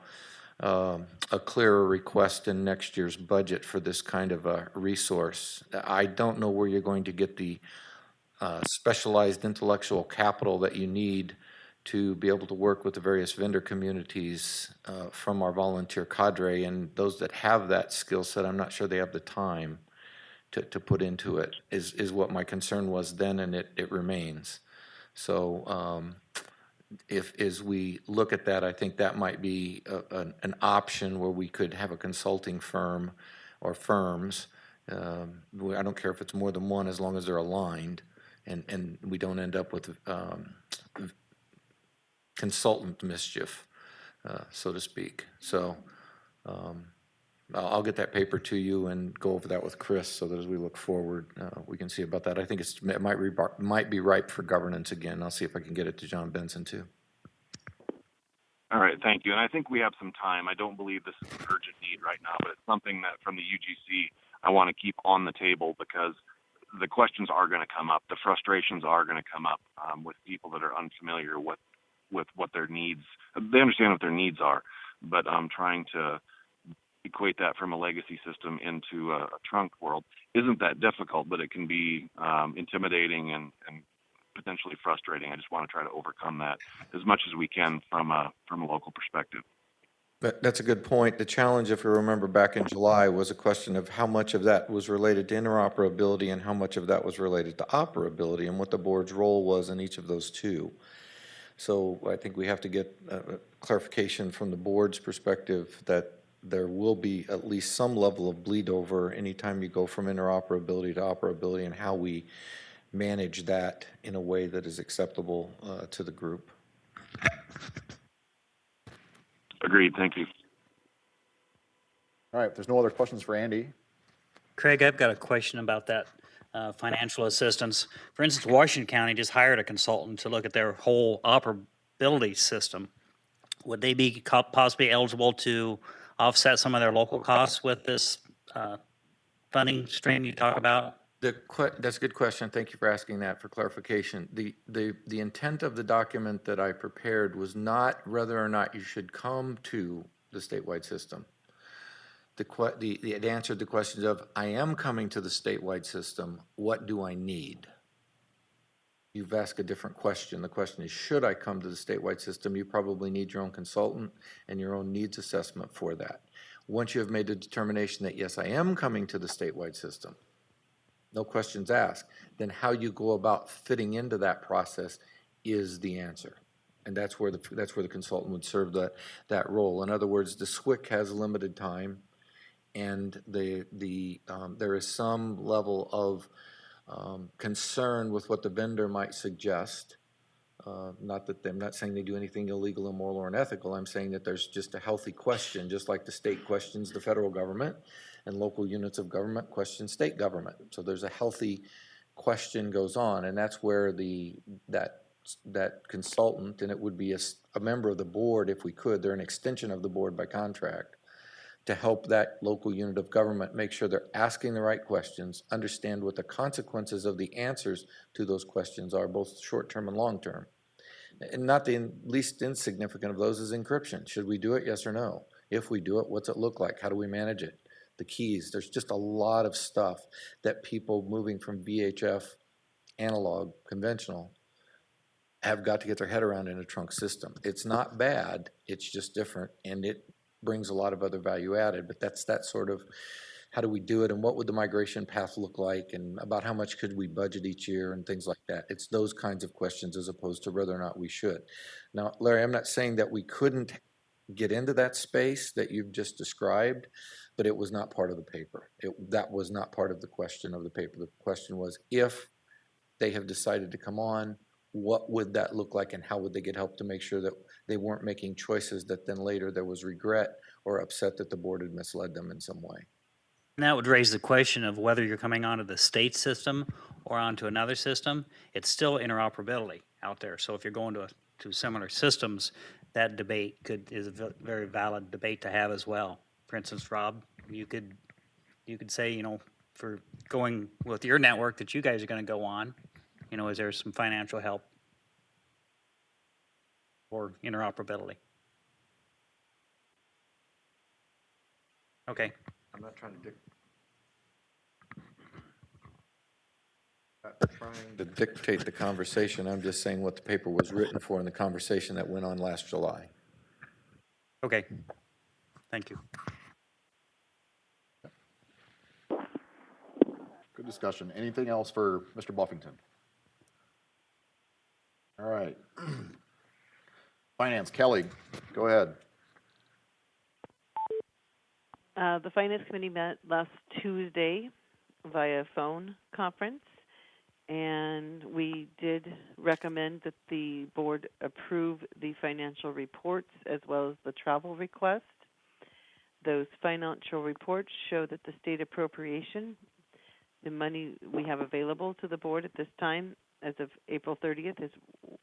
a clearer request in next year's budget for this kind of a resource. I don't know where you're going to get the specialized intellectual capital that you need to be able to work with the various vendor communities from our volunteer cadre, and those that have that skill set, I'm not sure they have the time to put into it, is what my concern was then, and it remains. So if as we look at that, I think that might be an option where we could have a consulting firm or firms. I don't care if it's more than one as long as they're aligned, and we don't end up with consultant mischief, so to speak. So I'll get that paper to you and go over that with Chris so that as we look forward, we can see about that. I think it might be ripe for governance again. I'll see if I can get it to John Benson too. All right, thank you. And I think we have some time. I don't believe this is an urgent need right now, but it's something that from the UGC I want to keep on the table because the questions are going to come up. The frustrations are going to come up with people that are unfamiliar with what their needs. They understand what their needs are, but trying to equate that from a legacy system into a trunk world isn't that difficult, but it can be intimidating and potentially frustrating. I just want to try to overcome that as much as we can from a local perspective. That's a good point. The challenge, if you remember back in July, was a question of how much of that was related to interoperability and how much of that was related to operability and what the board's role was in each of those two. So I think we have to get clarification from the board's perspective that there will be at least some level of bleed over anytime you go from interoperability to operability and how we manage that in a way that is acceptable to the group. Agreed. Thank you. All right, if there's no other questions for Andy. Craig, I've got a question about that financial assistance. For instance, Washington County just hired a consultant to look at their whole operability system. Would they be possibly eligible to offset some of their local costs with this funding stream you talk about? That's a good question. Thank you for asking that for clarification. The intent of the document that I prepared was not whether or not you should come to the statewide system. It answered the questions of, I am coming to the statewide system, what do I need? You've asked a different question. The question is, should I come to the statewide system? You probably need your own consultant and your own needs assessment for that. Once you have made a determination that, yes, I am coming to the statewide system, no questions asked, then how you go about fitting into that process is the answer. And that's where the consultant would serve that role. In other words, the SWIC has limited time, and there is some level of concern with what the vendor might suggest. Not that I'm not saying they do anything illegal, immoral, or unethical. I'm saying that there's just a healthy question, just like the state questions the federal government and local units of government question state government. So there's a healthy question goes on, and that's where that consultant, and it would be a member of the board if we could, they're an extension of the board by contract, to help that local unit of government make sure they're asking the right questions, understand what the consequences of the answers to those questions are, both short-term and long-term. And not the least insignificant of those is encryption. Should we do it, yes or no? If we do it, what's it look like? How do we manage it? The keys, there's just a lot of stuff that people moving from VHF, analog, conventional, have got to get their head around in a trunk system. It's not bad, it's just different, and it brings a lot of other value added, but that's that sort of how do we do it and what would the migration path look like and about how much could we budget each year and things like that. It's those kinds of questions as opposed to whether or not we should. Now, Larry, I'm not saying that we couldn't get into that space that you've just described, but it was not part of the paper. That was not part of the question of the paper. The question was, if they have decided to come on, what would that look like and how would they get help to make sure that they weren't making choices that then later there was regret or upset that the board had misled them in some way. And that would raise the question of whether you're coming onto the state system or onto another system. It's still interoperability out there. So if you're going to similar systems, that debate is a very valid debate to have as well. For instance, Rob, you could say, you know, for going with your network that you guys are going to go on, you know, is there some financial help or interoperability? Okay. I'm not trying to dictate the conversation. I'm just saying what the paper was written for and the conversation that went on last July. Okay. Thank you. Good discussion. Anything else for Mr. Buffington? All right. Finance, Kelly, go ahead. The Finance Committee met last Tuesday via phone conference, and we did recommend that the board approve the financial reports as well as the travel request. Those financial reports show that the state appropriation, the money we have available to the board at this time as of April 30th is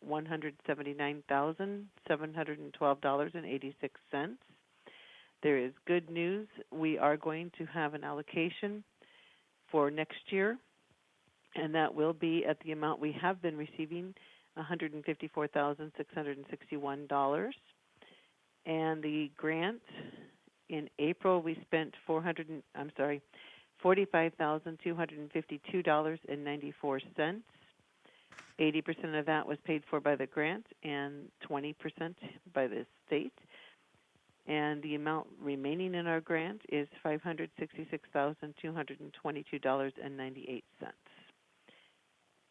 $179,712.86. There is good news. We are going to have an allocation for next year, and that will be at the amount we have been receiving, $154,661. And the grant, in April we spent $45,252.94. 80% of that was paid for by the grant and 20% by the state. And the amount remaining in our grant is $566,222.98.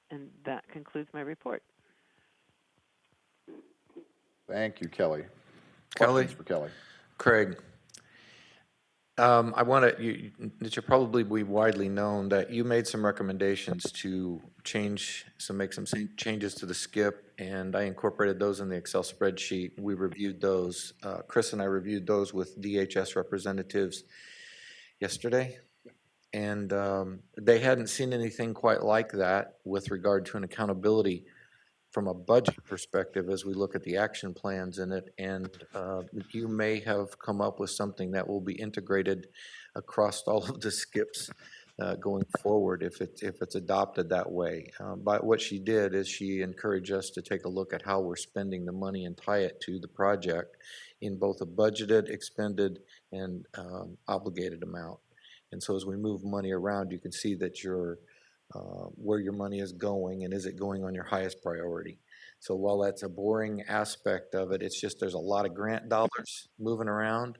And that concludes my report. Thank you, Kelly. Kelly? Questions for Kelly? Craig, I want to, it should probably be widely known that you made some recommendations to make some changes to the skip, and I incorporated those in the Excel spreadsheet. We reviewed those. Chris and I reviewed those with DHS representatives yesterday, and they hadn't seen anything quite like that with regard to an accountability from a budget perspective as we look at the action plans in it, and you may have come up with something that will be integrated across all of the skips going forward if it's adopted that way. But what she did is she encouraged us to take a look at how we're spending the money and tie it to the project in both a budgeted, expended, and obligated amount. And so as we move money around, you can see that where your money is going and is it going on your highest priority. So while that's a boring aspect of it, it's just there's a lot of grant dollars moving around,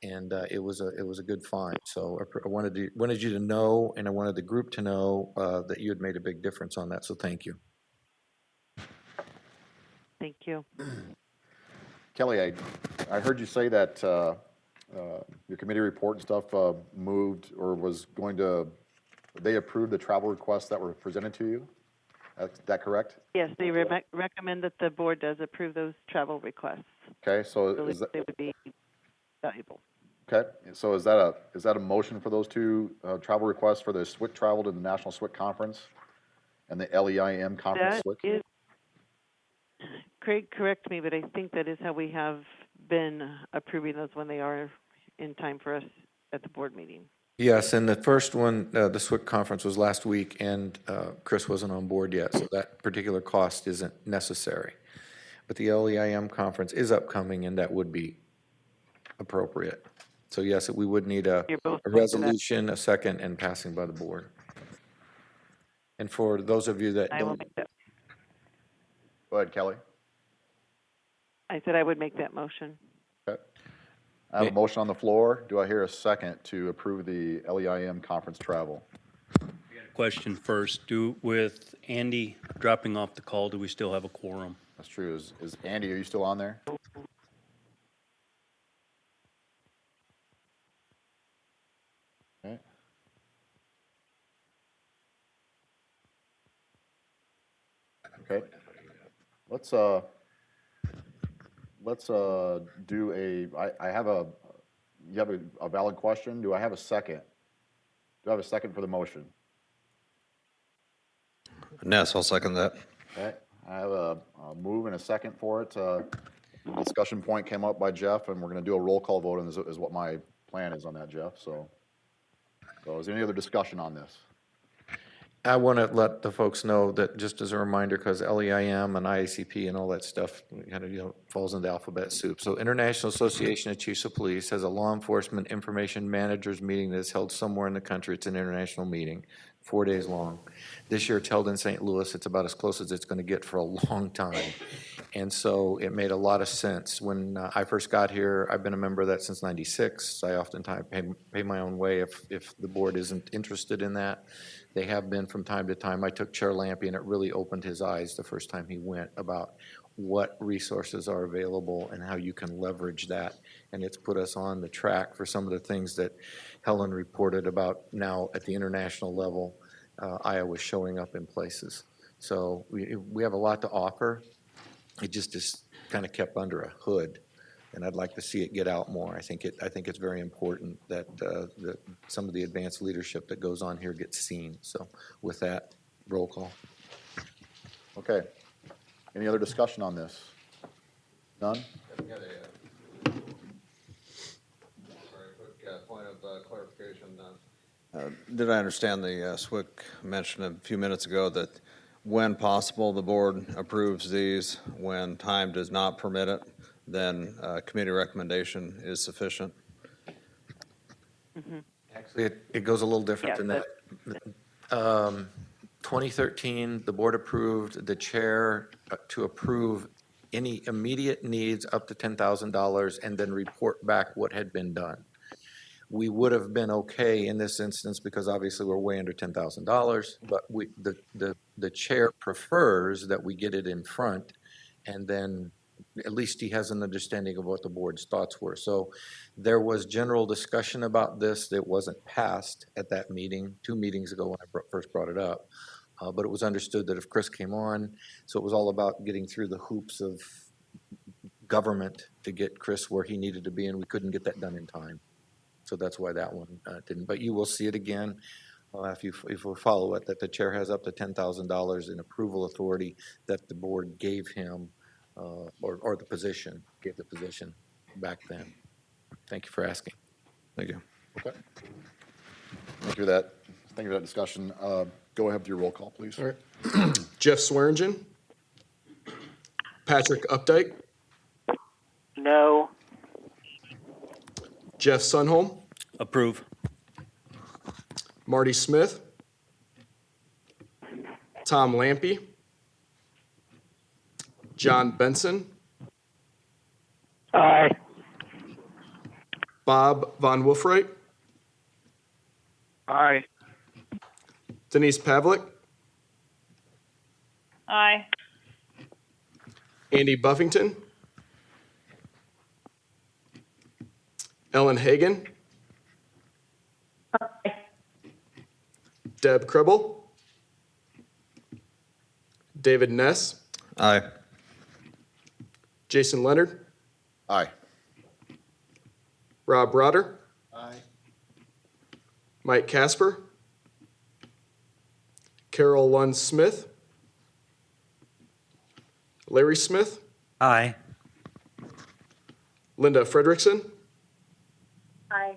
and it was a good find. So I wanted you to know, and I wanted the group to know that you had made a big difference on that. So thank you. Thank you. Kelly, I heard you say that your committee report and stuff moved or was going to. They approved the travel requests that were presented to you? Is that correct? Yes, they recommend that the board does approve those travel requests. Okay, so They would be valuable. Okay, so is that a motion for those two travel requests for the SWIC travel to the National SWIC Conference and the LEIM Conference That SWIC? is, Craig, correct me, but I think that is how we have been approving those when they are in time for us at the board meeting. Yes, and the first one, the SWIC conference was last week, and Chris wasn't on board yet, so that particular cost isn't necessary. But the LEIM conference is upcoming, and that would be appropriate. So yes, we would need a resolution, a second, and passing by the board. And for those of you that don't. Go ahead, Kelly. I said I would make that motion. Okay. I have a motion on the floor. Do I hear a second to approve the LEIM conference travel? Question first, with Andy dropping off the call, do we still have a quorum? That's true. Is Andy, are you still on there? Okay. Okay. Let's do I have you have a valid question? Do I have a second? Do I have a second for the motion? Ness, I'll second that. Okay, I have a move and a second for it. Discussion point came up by Jeff, and we're gonna do a roll call vote, and is what my plan is on that, Jeff, so is there any other discussion on this? I want to let the folks know that, just as a reminder, because LEIM and IACP and all that stuff kind of, falls into alphabet soup. So International Association of Chiefs of Police has a law enforcement information managers meeting that's held somewhere in the country. It's an international meeting, 4 days long. This year it's held in St. Louis. It's about as close as it's going to get for a long time. And so it made a lot of sense. When I first got here, I've been a member of that since '96. I oftentimes pay my own way if the board isn't interested in that. They have been from time to time. I took Chair Lampy, and it really opened his eyes the first time he went about what resources are available and how you can leverage that. And it's put us on the track for some of the things that Helen reported about now at the international level. Iowa's showing up in places. So we have a lot to offer. It just is kind of kept under a hood. And I'd like to see it get out more. I think it's very important that some of the advanced leadership that goes on here gets seen. So with that, roll call. Okay. Any other discussion on this? None? Point of clarification. Did I understand the SWIC mentioned a few minutes ago that when possible, the board approves these, when time does not permit it, then committee recommendation is sufficient? Actually, it goes a little different than that. 2013, the board approved the chair to approve any immediate needs up to $10,000 and then report back what had been done. We would have been okay in this instance because obviously we're way under $10,000, but the chair prefers that we get it in front, and then at least he has an understanding of what the board's thoughts were. So there was general discussion about this that wasn't passed at that meeting, 2 meetings ago when I first brought it up. But it was understood that if Chris came on, so it was all about getting through the hoops of government to get Chris where he needed to be, and we couldn't get that done in time. So that's why that one didn't. But you will see it again if you follow it, that the chair has up to $10,000 in approval authority that the board gave him, or the position, gave the position back then. Thank you for asking. Thank you. Okay. Thank you for that. Thank you for that discussion. Go ahead with your roll call, please. All right. Jeff Swearingen. Patrick Updike. No. Jeff Sunholm. Approve. Marty Smith. Tom Lampy. John Benson. Aye. Bob Von Wolfright. Aye. Denise Pavlik. Aye. Andy Buffington. Ellen Hagan. Deb Krebel. David Ness. Aye. Jason Leonard. Aye. Rob Rotter. Aye. Mike Casper. Carol Lund Smith. Larry Smith. Aye. Linda Frederickson. Aye.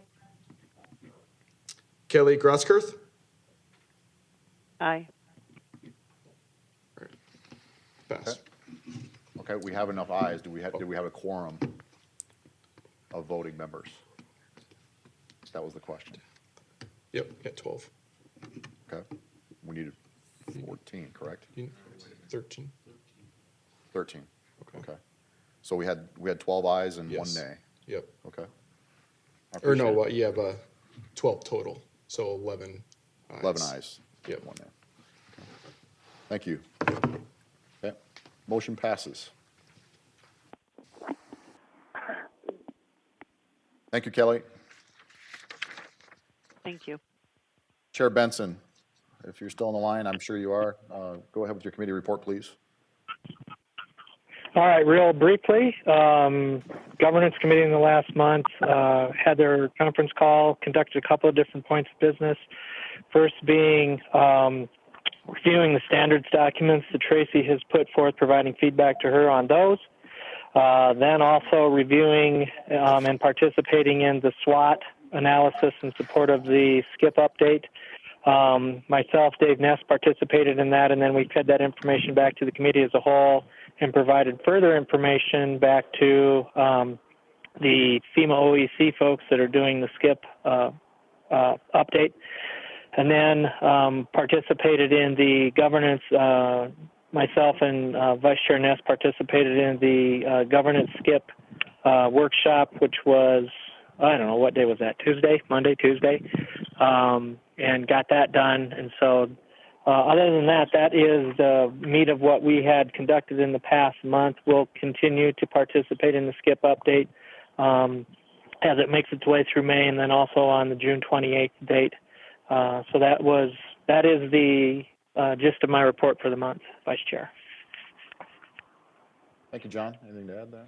Kelly Grosskirth. Aye. Pass. Okay, we have enough ayes. Do we have a quorum of voting members? That was the question. Yep, at 12. Okay. We needed 14, correct? 13. 13. Okay. Okay. So we had 12 ayes and Yes. 1 nay. Yep. Okay. I Or no, appreciate it. you have 12 total, so 11 ayes. 11 ayes. Yep. One nay. Thank you. Okay, motion passes. Thank you, Kelly. Thank you. Chair Benson, if you're still on the line, I'm sure you are, go ahead with your committee report, please. All right, real briefly, Governance Committee in the last month had their conference call, conducted a couple of different points of business. First being reviewing the standards documents that Tracy has put forth, providing feedback to her on those. Then also reviewing and participating in the SWOT analysis in support of the SCIP update. Myself, Dave Ness participated in that, and then we fed that information back to the committee as a whole and provided further information back to the FEMA OEC folks that are doing the SCIP update. And then participated in the governance, myself and Vice Chair Ness participated in the governance SCIP workshop, which was, I don't know, what day was that? Monday, Tuesday, and got that done. And so other than that, that is the meat of what we had conducted in the past month. We'll continue to participate in the SCIP update as it makes its way through May and then also on the June 28th date. So that is the gist of my report for the month, Vice Chair. Thank you, John. Anything to add there?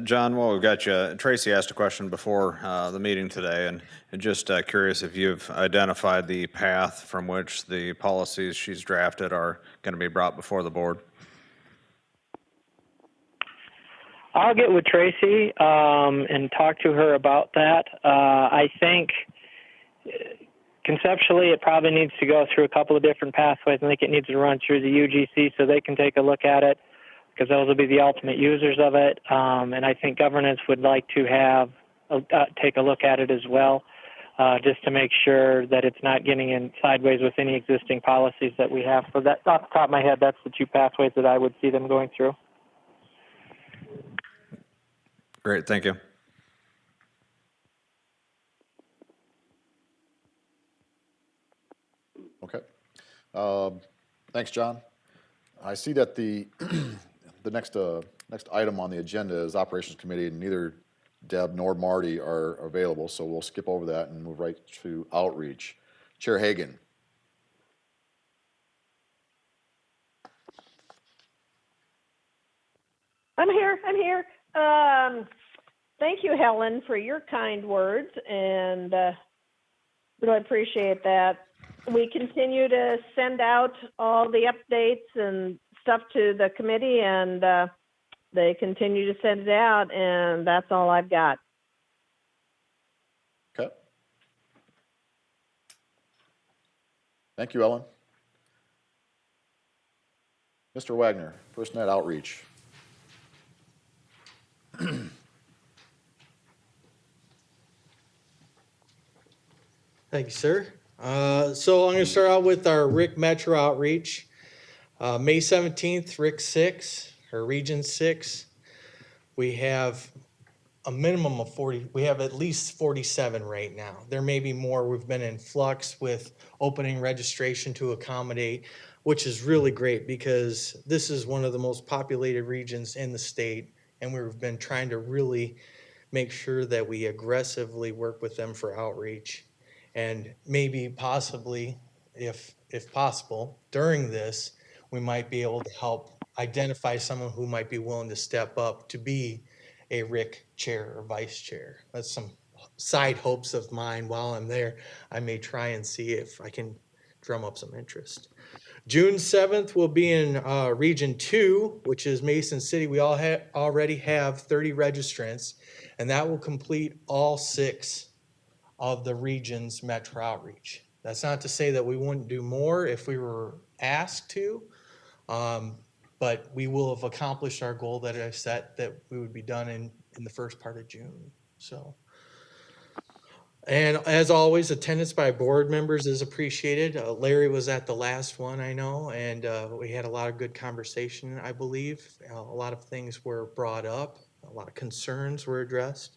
John, while we've got you, Tracy asked a question before the meeting today, and just curious if you've identified the path from which the policies she's drafted are going to be brought before the board. I'll get with Tracy and talk to her about that. I think conceptually it probably needs to go through a couple of different pathways. I think it needs to run through the UGC so they can take a look at it, because those will be the ultimate users of it. And I think governance would like to have take a look at it as well, just to make sure that it's not getting in sideways with any existing policies that we have. So that, off the top of my head, that's the two pathways that I would see them going through. Great, thank you. Okay. Thanks, John. I see that the the next item on the agenda is Operations Committee, and neither Deb nor Marty are available, so we'll skip over that and move right to Outreach. Chair Hagan. I'm here. Thank you, Helen, for your kind words, and really appreciate that. We continue to send out all the updates and stuff to the committee, and they continue to send it out, and that's all I've got. Okay. Thank you, Ellen. Mr. Wagner, FirstNet Outreach. Thank you, sir. So I'm going to start out with our RIC Metro Outreach. May 17th, RIC 6, or Region 6. We have a minimum of 40. We have at least 47 right now. There may be more. We've been in flux with opening registration to accommodate, which is really great because this is one of the most populated regions in the state, and we've been trying to really make sure that we aggressively work with them for outreach. And maybe possibly, if possible, during this, we might be able to help identify someone who might be willing to step up to be a RIC chair or vice chair. That's some side hopes of mine while I'm there. I may try and see if I can drum up some interest. June 7th, we'll be in Region 2, which is Mason City. We already have 30 registrants, and that will complete all 6 of the region's Metro Outreach. That's not to say that we wouldn't do more if we were asked to, but we will have accomplished our goal that I set that we would be done in the first part of June. So, and as always, attendance by board members is appreciated. Larry was at the last one, I know, and we had a lot of good conversation, I believe. A lot of things were brought up, A lot of concerns were addressed.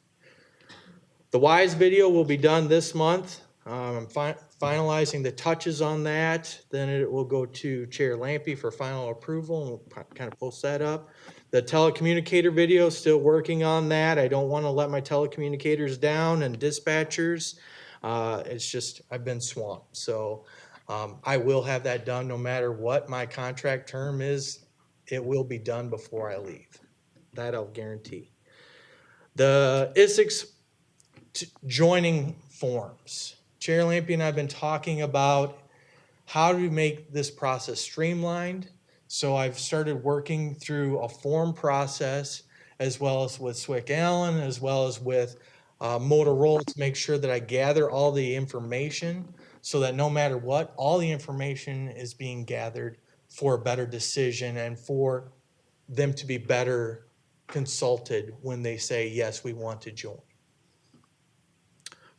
The WISE video will be done this month. I'm finalizing the touches on that. Then it will go to Chair Lampy for final approval, and we'll kind of post that up. The telecommunicator video, still working on that. I don't want to let my telecommunicators down and dispatchers. It's just, I've been swamped. So I will have that done no matter what my contract term is. It will be done before I leave. That I'll guarantee. The Isicsb joining forms. Chair Lampy and I have been talking about how to make this process streamlined. So I've started working through a form process as well as with Swick Allen, as well as with Motorola to make sure that I gather all the information so that no matter what, all the information is being gathered for a better decision and for them to be better consulted when they say, yes, we want to join.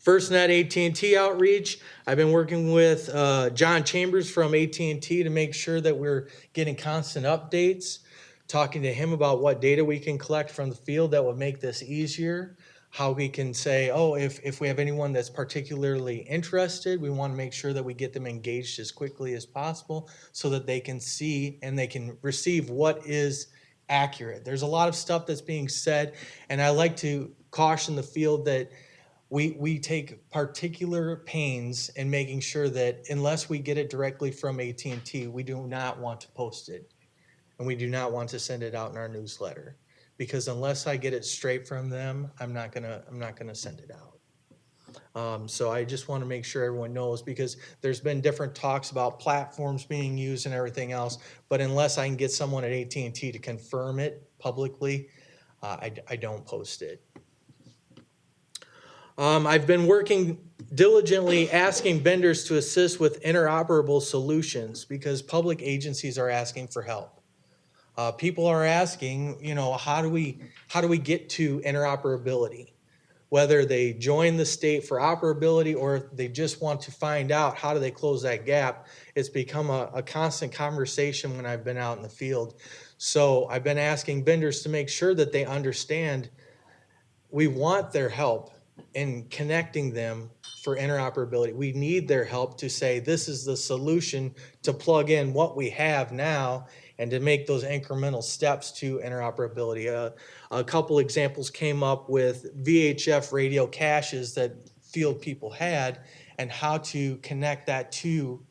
FirstNet AT&T outreach. I've been working with John Chambers from AT&T to make sure that we're getting constant updates, talking to him about what data we can collect from the field that would make this easier, how we can say, oh, if we have anyone that's particularly interested, we want to make sure that we get them engaged as quickly as possible so that they can see and they can receive what is accurate. There's a lot of stuff that's being said, and I like to caution the field that we take particular pains in making sure that unless we get it directly from AT&T, we do not want to post it. And we do not want to send it out in our newsletter. Because unless I get it straight from them, I'm not gonna send it out. So I just want to make sure everyone knows, because there's been different talks about platforms being used and everything else, but unless I can get someone at AT&T to confirm it publicly, I don't post it. I've been working diligently asking vendors to assist with interoperable solutions because public agencies are asking for help. People are asking, you know, how do we get to interoperability? Whether they join the state for operability or they just want to find out how do they close that gap, it's become a constant conversation when I've been out in the field. So I've been asking vendors to make sure that they understand we want their help in connecting them for interoperability. We need their help to say this is the solution to plug in what we have now and to make those incremental steps to interoperability. A couple examples came up with VHF radio caches that field people had and how to connect that to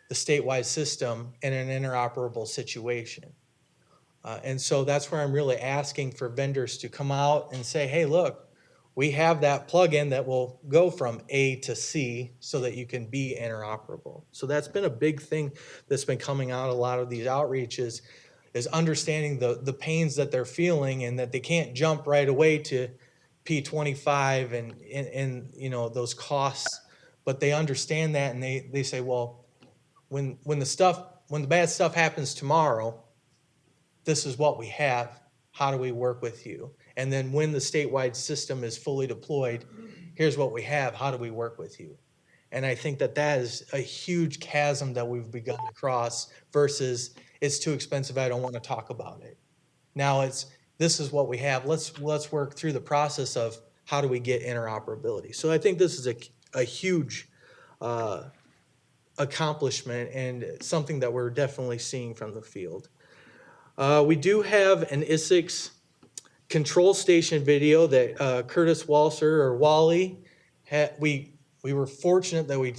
the statewide system in an interoperable situation. And so that's where I'm really asking for vendors to come out and say, hey, look, we have that plugin that will go from A to C so that you can be interoperable. So that's been a big thing that's been coming out a lot of these outreaches, is understanding the pains that they're feeling and that they can't jump right away to P25 and you know, those costs, but they understand that and they say, well, when the bad stuff happens tomorrow, this is what we have. How do we work with you? And then when the statewide system is fully deployed, here's what we have. How do we work with you? And I think that that is a huge chasm that we've begun to cross versus it's too expensive, I don't want to talk about it. Now it's, this is what we have. Let's work through the process of how do we get interoperability. So I think this is a huge accomplishment and something that we're definitely seeing from the field. We do have an Isicsb control station video that Curtis Walser or Wally had. We were fortunate that we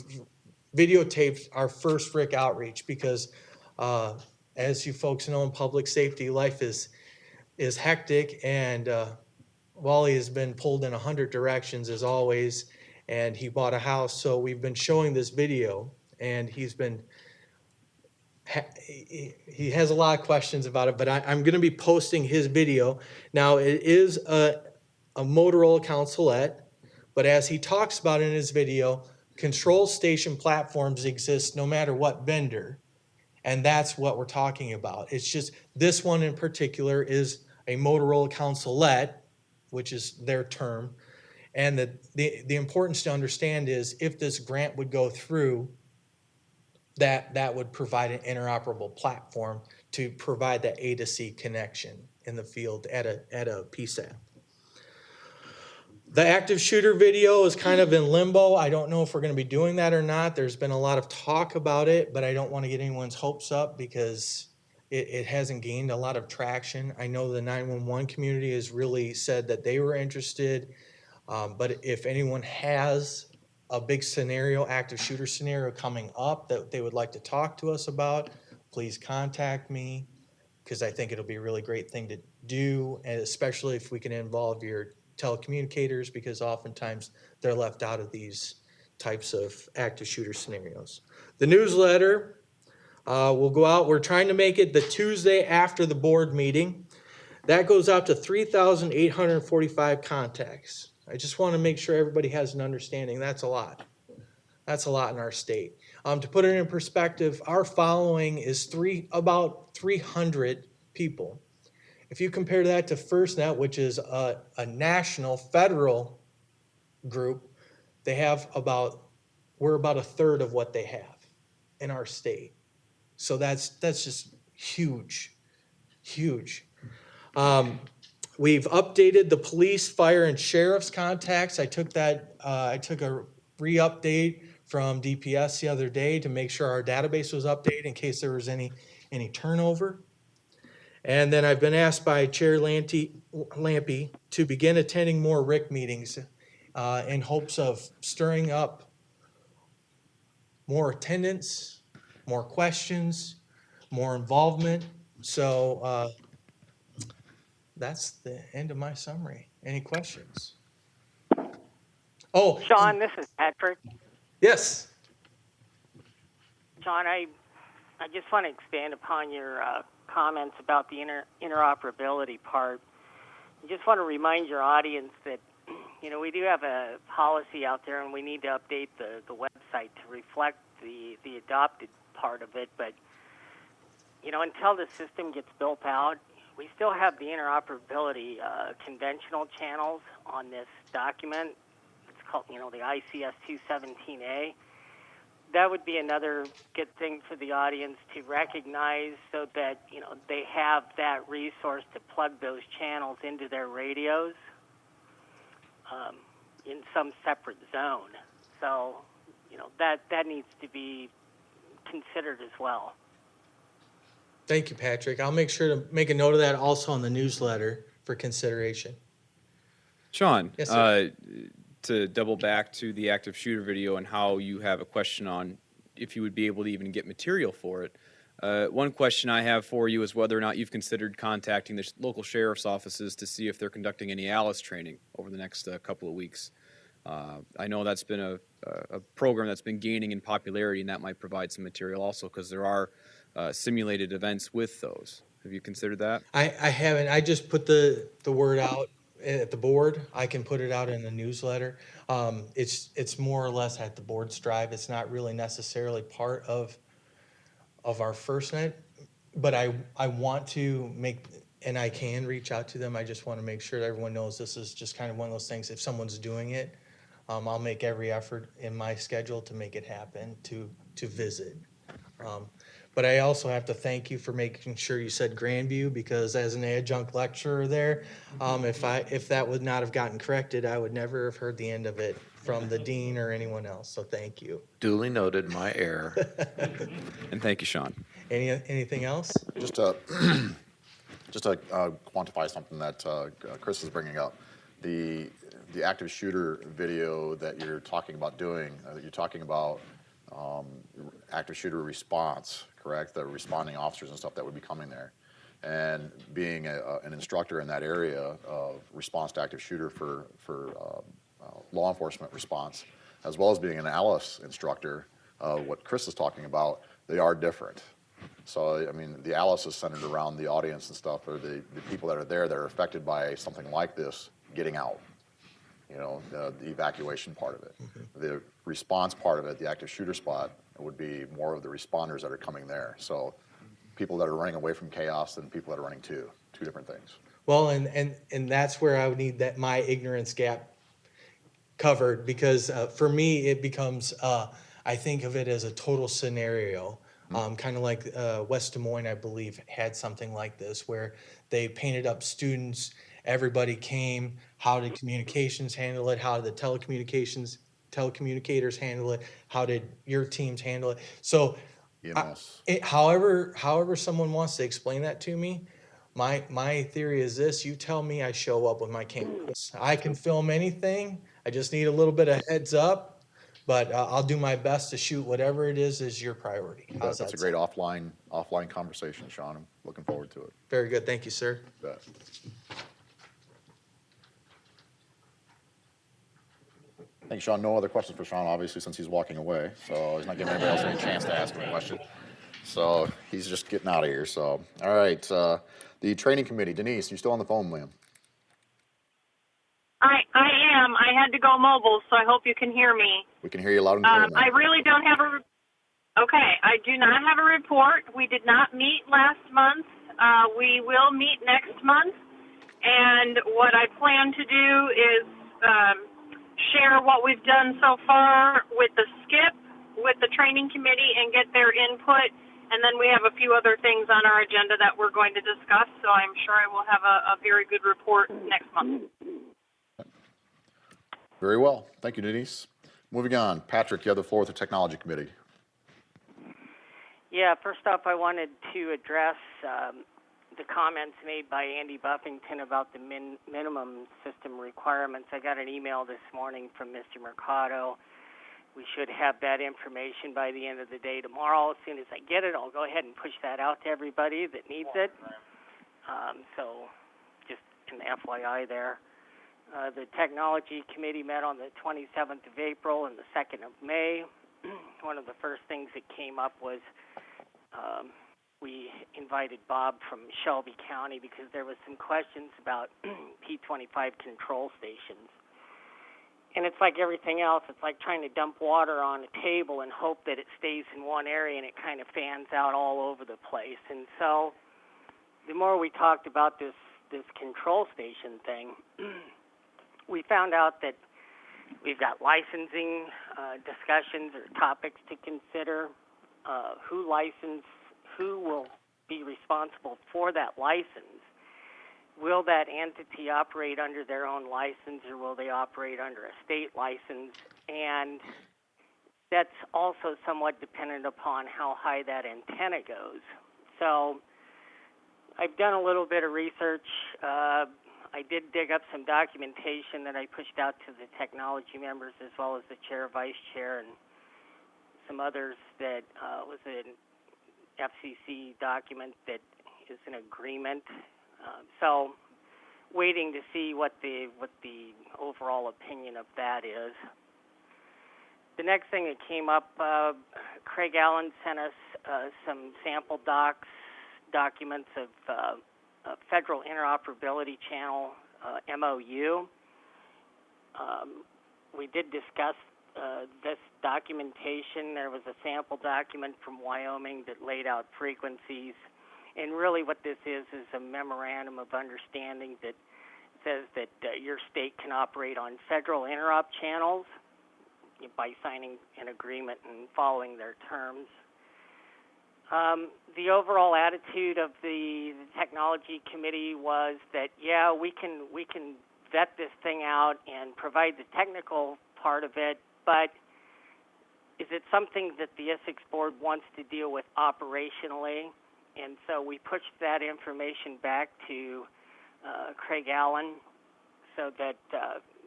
videotaped our first RIC outreach because as you folks know, in public safety, life is hectic, and Wally has been pulled in 100 directions as always, and he bought a house. So we've been showing this video, and he has a lot of questions about it, but I'm going to be posting his video. Now, it is a Motorola consolette, but as he talks about in his video, control station platforms exist no matter what vendor, and that's what we're talking about. It's just this one in particular is a Motorola consolette, which is their term, and the importance to understand is if this grant would go through, that would provide an interoperable platform to provide that A to C connection in the field at a PSAP. The active shooter video is kind of in limbo. I don't know if we're going to be doing that or not. There's been a lot of talk about it, but I don't want to get anyone's hopes up because it hasn't gained a lot of traction. I know the 911 community has really said that they were interested, but if anyone has a big scenario, active shooter scenario coming up that they would like to talk to us about, please contact me, because I think it'll be a really great thing to do, and especially if we can involve your telecommunicators, because oftentimes they're left out of these types of active shooter scenarios. The newsletter will go out. We're trying to make it the Tuesday after the board meeting. That goes out to 3,845 contacts. I just want to make sure everybody has an understanding. That's a lot. That's a lot in our state. To put it in perspective, our following is about 300 people. If you compare that to FirstNet, which is a national federal group, we're about a third of what they have in our state. So that's just huge, huge. We've updated the police, fire, and sheriff's contacts. I took a re-update from DPS the other day to make sure our database was updated in case there was any turnover. And then I've been asked by Chair Lampy to begin attending more RIC meetings in hopes of stirring up more attendance, more questions, more involvement. So that's the end of my summary. Any questions? Oh, Sean, this is Patrick. Yes. Sean, I just want to expand upon your comments about the interoperability part. I just want to remind your audience that, we do have a policy out there, and we need to update the website to reflect the adopted part of it. But, until the system gets built out, we still have the interoperability conventional channels on this document. It's called, the ICS 217A. That would be another good thing for the audience to recognize, so that, they have that resource to plug those channels into their radios in some separate zone. So, that needs to be considered as well. Thank you, Patrick. I'll make sure to make a note of that also on the newsletter for consideration. Sean, Yes, sir. To double back to the active shooter video and how you have a question on if you would be able to even get material for it. One question I have for you is whether or not you've considered contacting the local sheriff's offices to see if they're conducting any ALICE training over the next couple of weeks. I know that's been a program that's been gaining in popularity, and that might provide some material also, because there are simulated events with those. Have you considered that? I haven't. I just put the word out at the board. I can put it out in the newsletter. It's more or less at the board's drive. It's not really necessarily part of our FirstNet, but I want to make, and I can reach out to them. I just want to make sure that everyone knows this is just kind of one of those things. If someone's doing it, I'll make every effort in my schedule to make it happen, to visit. But I also have to thank you for making sure you said Grandview, because as an adjunct lecturer there, if that would not have gotten corrected, I would never have heard the end of it from the dean or anyone else. So thank you. Duly noted, my error. And thank you, Sean. Anything else? Just to quantify something that Chris is bringing up, the active shooter video that you're talking about doing, you're talking about active shooter response, correct? The responding officers and stuff that would be coming there. And being an instructor in that area of response to active shooter for law enforcement response, as well as being an ALICE instructor, what Chris is talking about, they are different. So, I mean, the ALICE is centered around the audience and stuff, or the people that are there that are affected by something like this getting out. The evacuation part of it. Mm-hmm. The response part of it, the active shooter spot, would be more of the responders that are coming there. So people that are running away from chaos and people that are running to, two different things. Well, and that's where I would need my ignorance gap covered, because for me it becomes, I think of it as a total scenario. Kind of like West Des Moines, I believe, had something like this where they painted up students. Everybody came. How did communications handle it? How did the telecommunicators handle it? How did your teams handle it? So, EMS. however someone wants to explain that to me, my theory is this: you tell me, I show up with my cameras. I can film anything. I just need a little bit of heads up. But I'll do my best to shoot whatever it is your priority. How's That's that a great sound? offline conversation, Sean. I'm looking forward to it. Very good. Thank you, sir. You bet. Thanks, Sean. No other questions for Sean, obviously, since he's walking away. So he's not giving anybody else any chance to ask him a question. So he's just getting out of here. So, all right. The training committee, Denise, you still on the phone, ma'am? I am. I had to go mobile, so I hope you can hear me. We can hear you loud and clear, I ma'am. really don't have okay, I do not have a report. We did not meet last month. We will meet next month. And what I plan to do is share what we've done so far with the SCIP, with the training committee, and get their input. And then we have a few other things on our agenda that we're going to discuss, so I'm sure I will have a very good report next month. Very well. Thank you, Denise. Moving on. Patrick, you have the floor with the technology committee. Yeah, first off, I wanted to address the comments made by Andy Buffington about the minimum system requirements. I got an email this morning from Mr. Mercado. We should have that information by the end of the day tomorrow. As soon as I get it, I'll go ahead and push that out to everybody that needs it. So just an FYI there. The Technology Committee met on the 27th of April and the 2nd of May. One of the first things that came up was we invited Bob from Shelby County because there was some questions about P25 control stations. And it's like everything else. It's like trying to dump water on a table and hope that it stays in one area and it kind of fans out all over the place. And so the more we talked about this control station thing, we found out that we've got licensing discussions or topics to consider. Who will be responsible for that license? Will that entity operate under their own license, or will they operate under a state license? And that's also somewhat dependent upon how high that antenna goes. So I've done a little bit of research. I did dig up some documentation that I pushed out to the technology members as well as the chair, vice chair, and some others that was an FCC document that is an agreement. So waiting to see what the overall opinion of that is. The next thing that came up, Craig Allen sent us some sample documents of a Federal Interoperability Channel MOU. We did discuss this documentation. There was a sample document from Wyoming that laid out frequencies. And really what this is a memorandum of understanding that says that your state can operate on federal interop channels by signing an agreement and following their terms. The overall attitude of the technology committee was that, yeah, we can vet this thing out and provide the technical part of it, but is it something that the Isicsb board wants to deal with operationally? And so we pushed that information back to Craig Allen so that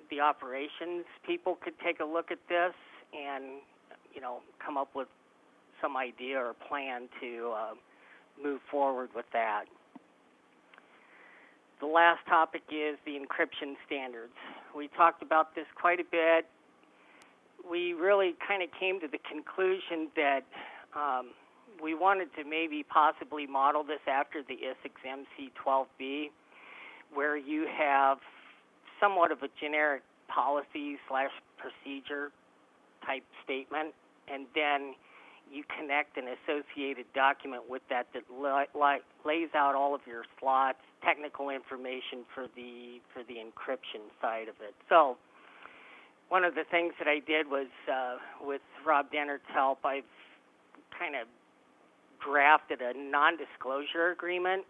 the operations people could take a look at this and, come up with some idea or plan to move forward with that. The last topic is the encryption standards. We talked about this quite a bit. We really kind of came to the conclusion that we wanted to maybe possibly model this after the Isicsb MC12B, where you have somewhat of a generic policy/procedure type statement, and then you connect an associated document with that lays out all of your slots, technical information for the encryption side of it. So one of the things that I did was, with Rob Dennert's help, I've kind of drafted a non-disclosure agreement,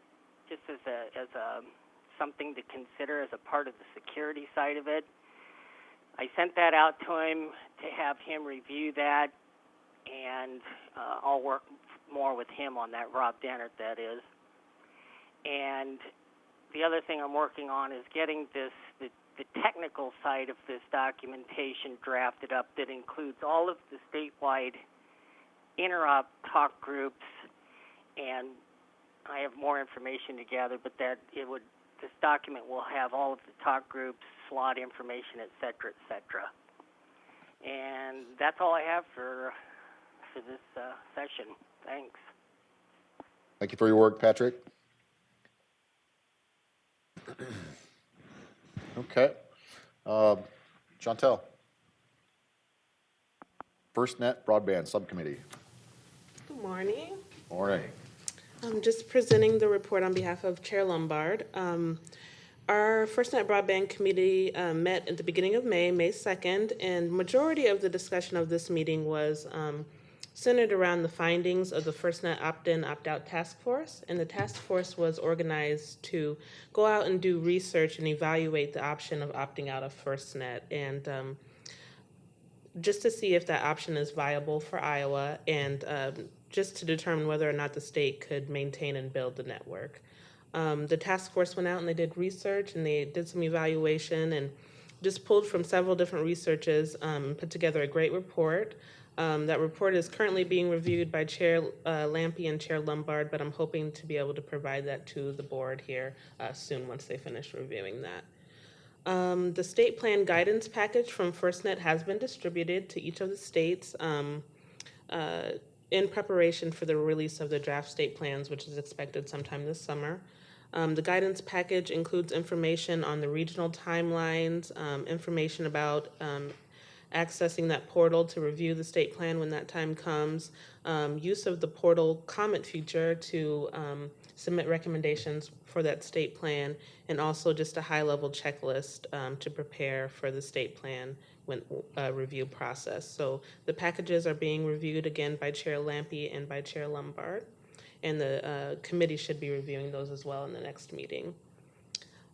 just as a something to consider as a part of the security side of it. I sent that out to him to have him review that, and I'll work more with him on that, Rob Dennert, that is. And the other thing I'm working on is getting the technical side of this documentation drafted up that includes all of the statewide interop talk groups, and I have more information to gather, but this document will have all of the talk groups, slot information, et cetera, et cetera. And that's all I have for this session. Thanks. Thank you for your work, Patrick. Okay. Chantel. FirstNet Broadband Subcommittee. Good morning. Morning. I'm just presenting the report on behalf of Chair Lombard. Our FirstNet Broadband Committee met at the beginning of May 2nd, and majority of the discussion of this meeting was centered around the findings of the FirstNet opt-in, opt-out task force. And the task force was organized to go out and do research and evaluate the option of opting out of FirstNet, and just to see if that option is viable for Iowa, and just to determine whether or not the state could maintain and build the network. The task force went out and they did research and they did some evaluation and just pulled from several different researches, put together a great report. That report is currently being reviewed by Chair Lampe and Chair Lombard, but I'm hoping to be able to provide that to the board here soon once they finish reviewing that. The state plan guidance package from FirstNet has been distributed to each of the states in preparation for the release of the draft state plans, which is expected sometime this summer. The guidance package includes information on the regional timelines, information about accessing that portal to review the state plan when that time comes, use of the portal comment feature to submit recommendations for that state plan, and also just a high-level checklist to prepare for the state plan review process. So the packages are being reviewed again by Chair Lampe and by Chair Lombard, and the committee should be reviewing those as well in the next meeting.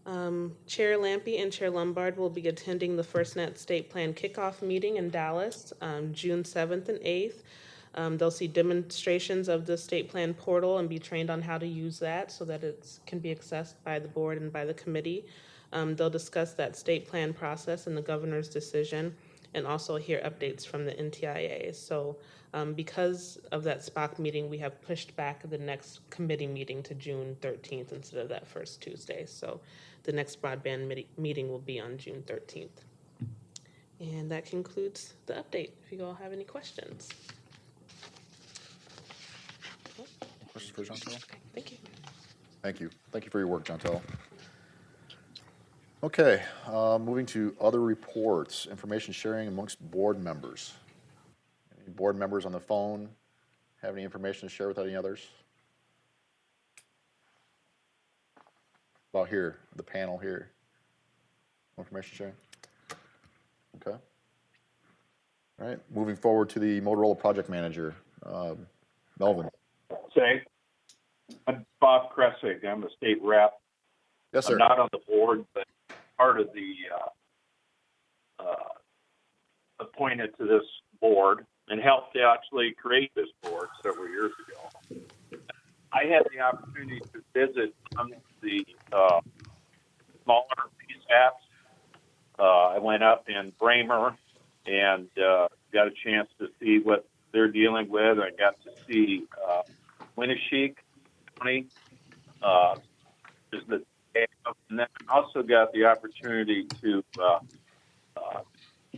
Chair Lampe and Chair Lombard will be attending the FirstNet State Plan Kickoff meeting in Dallas, June 7th and 8th. They'll see demonstrations of the state plan portal and be trained on how to use that so that it can be accessed by the board and by the committee. They'll discuss that state plan process and the governor's decision, and also hear updates from the NTIA. So because of that SPOC meeting, we have pushed back the next committee meeting to June 13th instead of that first Tuesday. So the next broadband meeting will be on June 13th. And that concludes the update. If you all have any questions. Questions for Chantel? Okay, thank you. Thank you. Thank you for your work, Chantel. Okay, moving to other reports, information sharing amongst board members. Any board members on the phone have any information to share with any others? About here, the panel here. Information sharing? Okay. All right, moving forward to the Motorola project manager, Melvin. Say, I'm Bob Kressig. I'm a state rep. Yes, sir. I'm not on the board, but part of the appointed to this board and helped to actually create this board several years ago. I had the opportunity to visit some of the smaller PSAPs. I went up in Bramer and got a chance to see what they're dealing with. I got to see Winneshiek County. And then I also got the opportunity to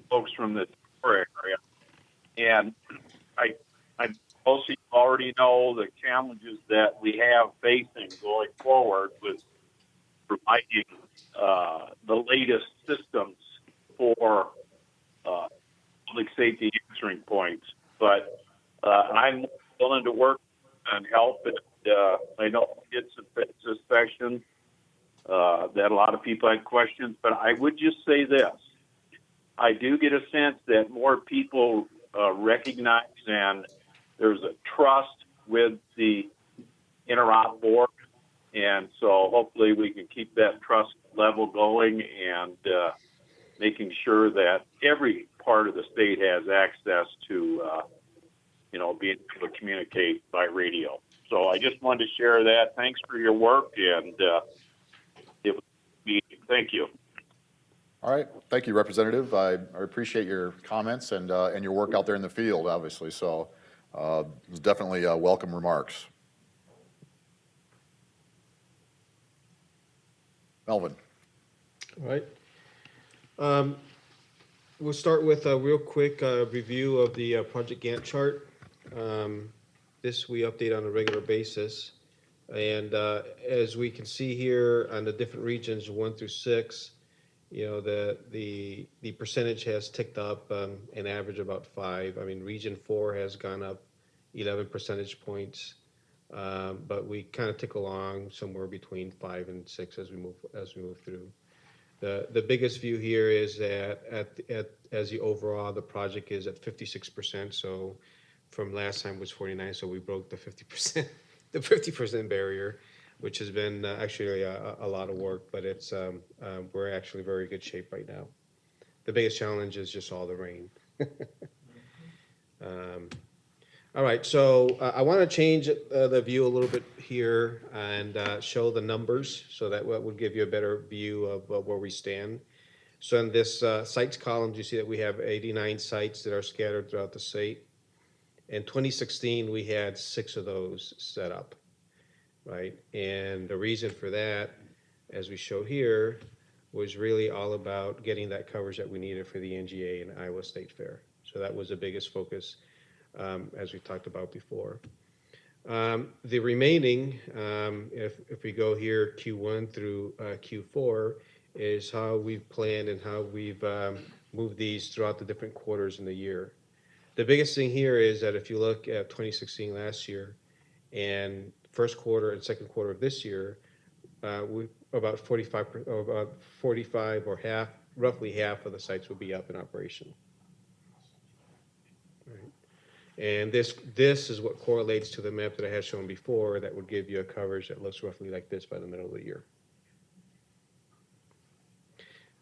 folks from the Denver area. And I also already know the challenges that we have facing going forward with providing the latest systems for public safety answering points. But I'm willing to work and help. And I know it's a section that a lot of people had questions, but I would just say this. I do get a sense that more people recognize and there's a trust with the interop board. And so hopefully we can keep that trust level going and making sure that every part of the state has access to, being able to communicate by radio. So I just wanted to share that. Thanks for your work, and thank you. All right, thank you, Representative. I appreciate your comments and your work out there in the field, obviously. So it was definitely welcome remarks. Melvin. All right. We'll start with a real quick review of the Project Gantt chart. This we update on a regular basis. And as we can see here on the different regions, 1 through 6, the percentage has ticked up an average about 5. I mean, Region 4 has gone up 11 percentage points, but we kind of tick along somewhere between 5 and 6 as we move through. The biggest view here is that as the overall, the project is at 56%. So from last time was 49, so we broke the 50%, the 50% barrier, which has been actually a lot of work, but it's we're actually very good shape right now. The biggest challenge is just all the rain. All right, so I want to change the view a little bit here and show the numbers so that would give you a better view of where we stand. So in this sites column, you see that we have 89 sites that are scattered throughout the state. In 2016, we had 6 of those set up, right? And the reason for that, as we show here, was really all about getting that coverage that we needed for the NGA and Iowa State Fair. So that was the biggest focus. As we talked about before. The remaining, if we go here Q1 through Q4, is how we've planned and how we've moved these throughout the different quarters in the year. The biggest thing here is that if you look at 2016 last year and first quarter and second quarter of this year, we about 45 or half, roughly half of the sites will be up in operation. And this is what correlates to the map that I had shown before that would give you a coverage that looks roughly like this by the middle of the year.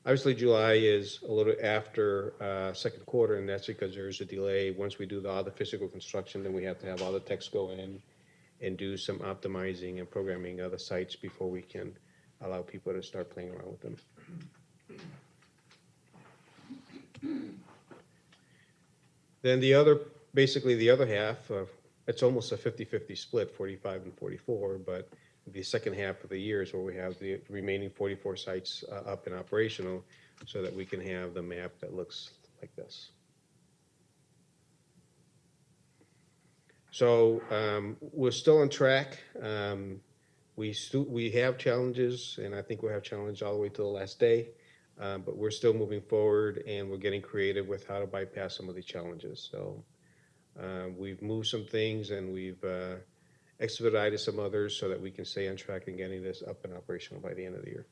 Obviously, July is a little after second quarter, and that's because there's a delay. Once we do all the physical construction, then we have to have all the techs go in and do some optimizing and programming of the sites before we can allow people to start playing around with them. Then basically the other half, it's almost a 50-50 split, 45 and 44, but the second half of the year is where we have the remaining 44 sites up and operational so that we can have the map that looks like this. So we're still on track. We have challenges, and I think we'll have challenges all the way to the last day, but we're still moving forward, and we're getting creative with how to bypass some of these challenges. So we've moved some things, and we've expedited some others so that we can stay on track and getting this up and operational by the end of the year.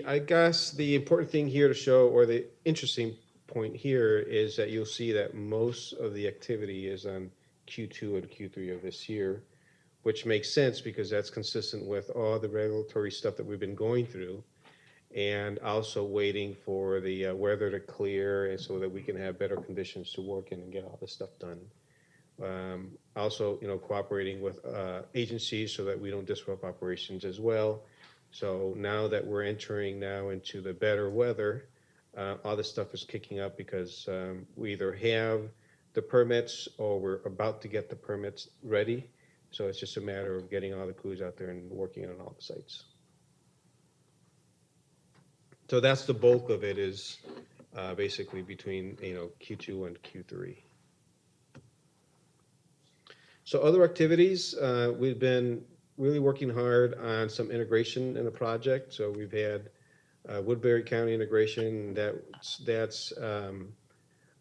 I guess the important thing here to show, or the interesting point here, is that you'll see that most of the activity is on Q2 and Q3 of this year, which makes sense because that's consistent with all the regulatory stuff that we've been going through, and also waiting for the weather to clear and so that we can have better conditions to work in and get all this stuff done. Also, cooperating with agencies so that we don't disrupt operations as well. So now that we're entering now into the better weather, all this stuff is kicking up because we either have the permits or we're about to get the permits ready. So it's just a matter of getting all the crews out there and working on all the sites. So that's the bulk of it, is basically between Q2 and Q3. So other activities, we've been really working hard on some integration in the project. So we've had Woodbury County integration. That's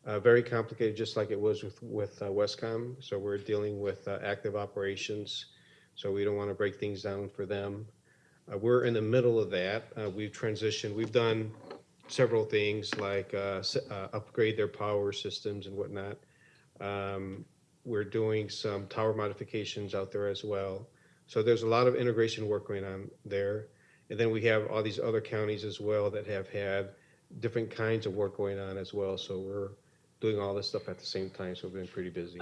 very complicated, just like it was with Westcom. So we're dealing with active operations. So we don't want to break things down for them. We're in the middle of that. We've transitioned. We've done several things like upgrade their power systems and whatnot. We're doing some tower modifications out there as well. So there's a lot of integration work going on there. And then we have all these other counties as well that have had different kinds of work going on as well. So we're doing all this stuff at the same time, so we've been pretty busy.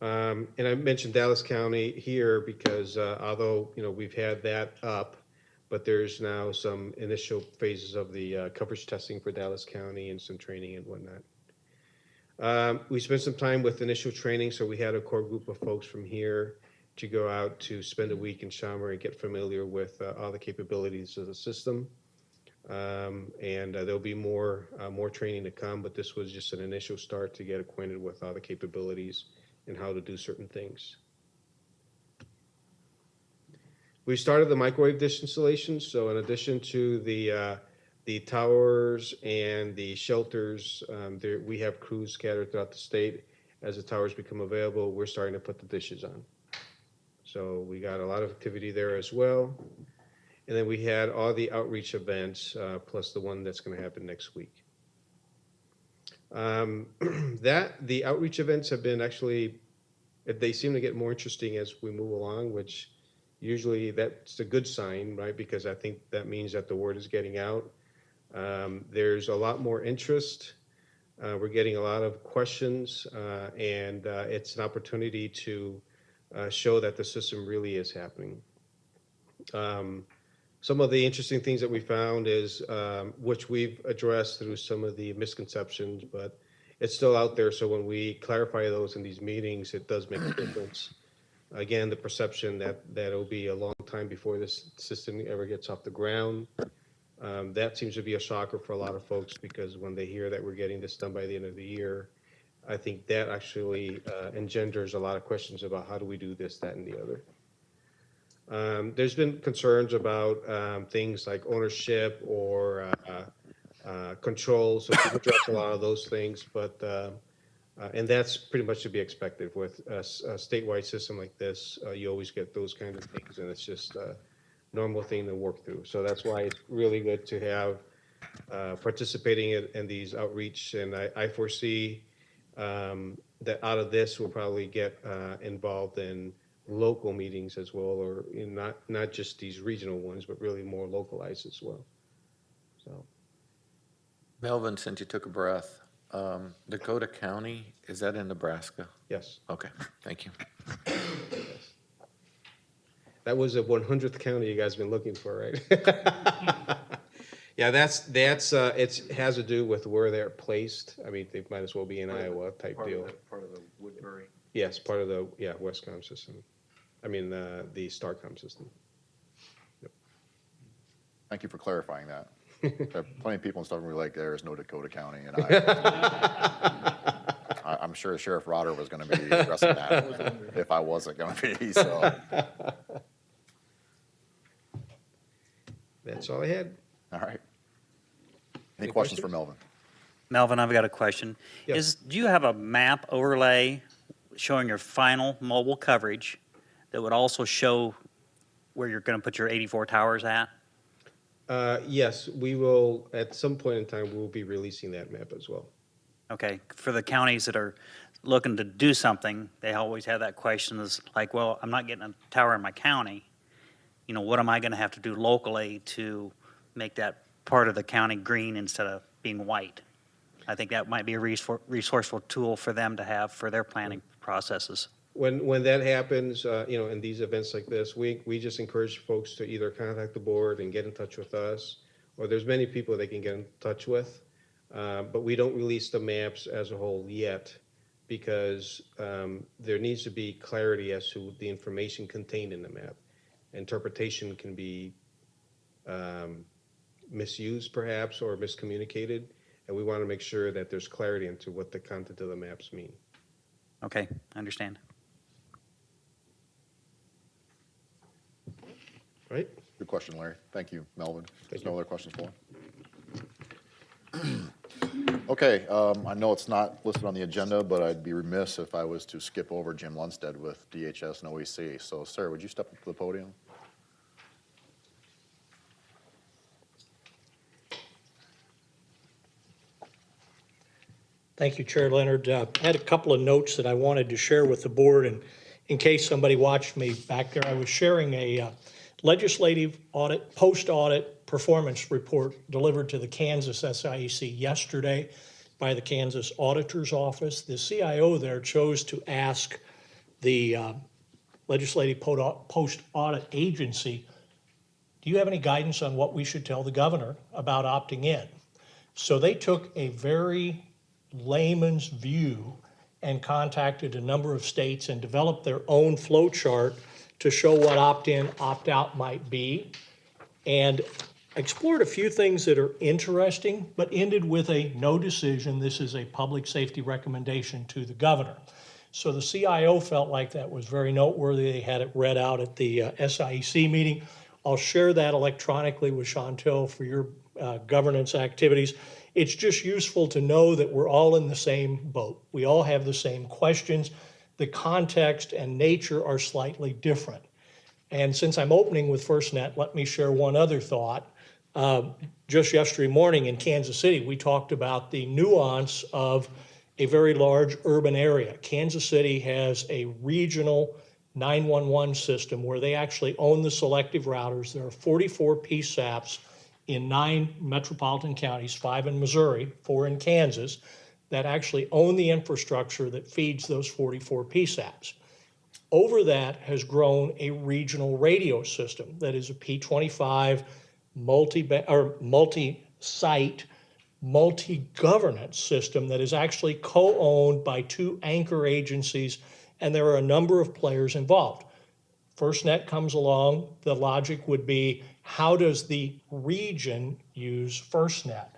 And I mentioned Dallas County here because although, we've had that up, but there's now some initial phases of the coverage testing for Dallas County and some training and whatnot. We spent some time with initial training, so we had a core group of folks from here to go out to spend a week in Schaumburg and get familiar with all the capabilities of the system. And there'll be more training to come, but this was just an initial start to get acquainted with all the capabilities and how to do certain things. We started the microwave dish installation, so in addition to the towers and the shelters, we have crews scattered throughout the state. As the towers become available, we're starting to put the dishes on. So we got a lot of activity there as well. And then we had all the outreach events, plus the one that's going to happen next week. The outreach events have been actually, they seem to get more interesting as we move along, which usually that's a good sign, right? Because I think that means that the word is getting out. There's a lot more interest. We're getting a lot of questions, and it's an opportunity to show that the system really is happening. Some of the interesting things that we found is, which we've addressed through some of the misconceptions, but it's still out there. So when we clarify those in these meetings, it does make a difference. Again, the perception that it'll be a long time before this system ever gets off the ground. That seems to be a shocker for a lot of folks because when they hear that we're getting this done by the end of the year, I think that actually engenders a lot of questions about how do we do this, that, and the other. There's been concerns about things like ownership or control, so we've addressed a lot of those things, but and that's pretty much to be expected with a statewide system like this. You always get those kind of things, and it's just a normal thing to work through. So that's why it's really good to have participating in these outreach, and I foresee that out of this we'll probably get involved in local meetings as well, or not just these regional ones, but really more localized as well. So, Melvin, since you took a breath, Dakota County, is that in Nebraska? Yes. Okay, thank you. Yes. That was the 100th county you guys been looking for, right? Yeah, that's it has to do with where they're placed. I mean, they might as well be in Iowa type deal. Part of the Woodbury. Yes, part of the Westcom system. I mean the Starcom system. Yep. Thank you for clarifying that. There are plenty of people in Stubborn like there is no Dakota County, and I'm sure Sheriff Rotter was going to be addressing that if I wasn't going to be. So that's all I had. All right. Any questions for Melvin? Melvin, I've got a question. Yes. Do you have a map overlay showing your final mobile coverage that would also show where you're going to put your 84 towers at? Yes, we will, at some point in time, we'll be releasing that map as well. Okay, for the counties that are looking to do something, they always have that question is like, well, I'm not getting a tower in my county. What am I going to have to do locally to make that part of the county green instead of being white? I think that might be a resourceful tool for them to have for their planning processes. When that happens, in these events like this, we just encourage folks to either contact the board and get in touch with us, or there's many people they can get in touch with, but we don't release the maps as a whole yet because there needs to be clarity as to the information contained in the map. Interpretation can be misused perhaps or miscommunicated, and we want to make sure that there's clarity into what the content of the maps mean. Okay, I understand. Right? Good question, Larry. Thank you, Melvin. There's no other questions for him. Okay, I know it's not listed on the agenda, but I'd be remiss if I was to skip over Jim Lundstedt with DHS and OEC. So, sir, would you step up to the podium? Thank you, Chair Leonard. I had a couple of notes that I wanted to share with the board, and in case somebody watched me back there, I was sharing a legislative audit, post-audit performance report delivered to the Kansas SIEC yesterday by the Kansas Auditor's Office. The CIO there chose to ask the legislative post-audit agency, do you have any guidance on what we should tell the governor about opting in? So they took a very layman's view and contacted a number of states and developed their own flow chart to show what opt-in, opt-out might be, and explored a few things that are interesting, but ended with a no decision. This is a public safety recommendation to the governor. So the CIO felt like that was very noteworthy. They had it read out at the SIEC meeting. I'll share that electronically with Chantel for your governance activities. It's just useful to know that we're all in the same boat. We all have the same questions. The context and nature are slightly different. And since I'm opening with FirstNet, let me share one other thought. Just yesterday morning in Kansas City, we talked about the nuance of a very large urban area. Kansas City has a regional 911 system where they actually own the selective routers. There are 44 PSAPs in 9 metropolitan counties, 5 in Missouri, 4 in Kansas, that actually own the infrastructure that feeds those 44 PSAPs. Over that has grown a regional radio system that is a P25 multi-site, multi-governance system that is actually co-owned by 2 anchor agencies, and there are a number of players involved. FirstNet comes along, the logic would be, how does the region use FirstNet?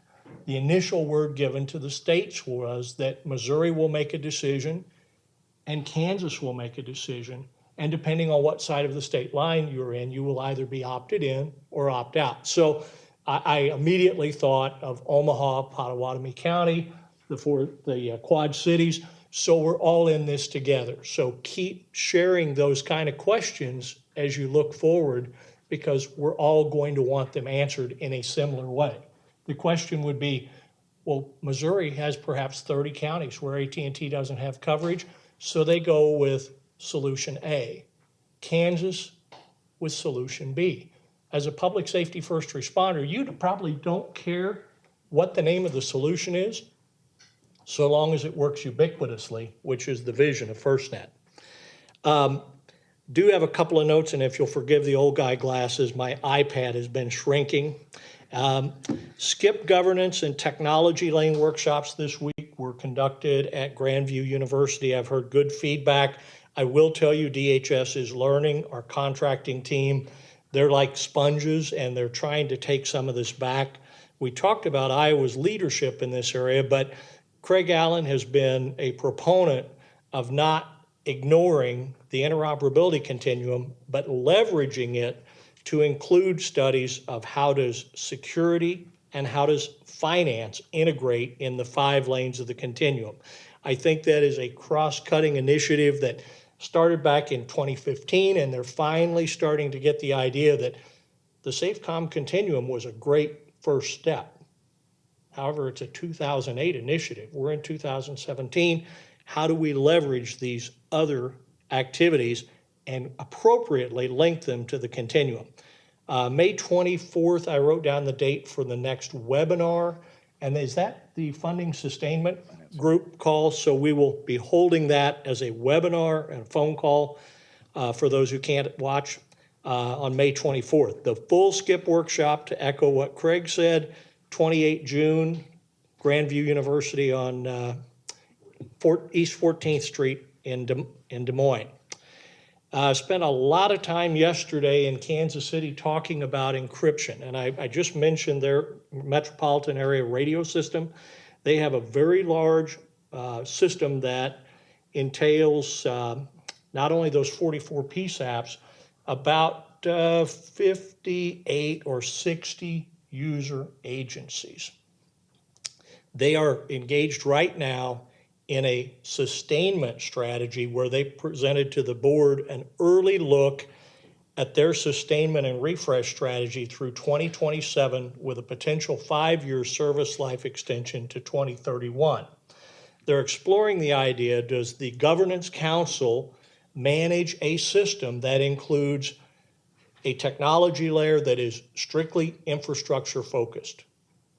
The initial word given to the states was that Missouri will make a decision and Kansas will make a decision, and depending on what side of the state line you're in, you will either be opted in or opt out. So I immediately thought of Omaha, Pottawatomie County, the Quad Cities. So we're all in this together. So keep sharing those kind of questions as you look forward, because we're all going to want them answered in a similar way. The question would be, well, Missouri has perhaps 30 counties where AT&T doesn't have coverage, so they go with solution A. Kansas with solution B. As a public safety first responder, you probably don't care what the name of the solution is, so long as it works ubiquitously, which is the vision of FirstNet. Do have a couple of notes, and if you'll forgive the old guy glasses, my iPad has been shrinking. SCIP governance and technology lane workshops this week were conducted at Grandview University. I've heard good feedback. I will tell you DHS is learning. Our contracting team, they're like sponges, and they're trying to take some of this back. We talked about Iowa's leadership in this area, but Craig Allen has been a proponent of not ignoring the interoperability continuum, but leveraging it to include studies of how does security and how does finance integrate in the 5 lanes of the continuum. I think that is a cross-cutting initiative that started back in 2015, and they're finally starting to get the idea that the SafeCom continuum was a great first step. However, it's a 2008 initiative. We're in 2017. How do we leverage these other activities and appropriately link them to the continuum? May 24th, I wrote down the date for the next webinar. And is that the funding sustainment group call? So we will be holding that as a webinar and a phone call for those who can't watch on May 24th. The full SCIP workshop, to echo what Craig said, 28 June, Grandview University on East 14th Street in Des Moines. Spent a lot of time yesterday in Kansas City talking about encryption, and I just mentioned their metropolitan area radio system. They have a very large system that entails not only those 44 PSAPs, about 58 or 60 user agencies. They are engaged right now in a sustainment strategy where they presented to the board an early look at their sustainment and refresh strategy through 2027 with a potential 5-year service life extension to 2031. they're exploring the idea, does the governance council manage a system that includes a technology layer that is strictly infrastructure focused?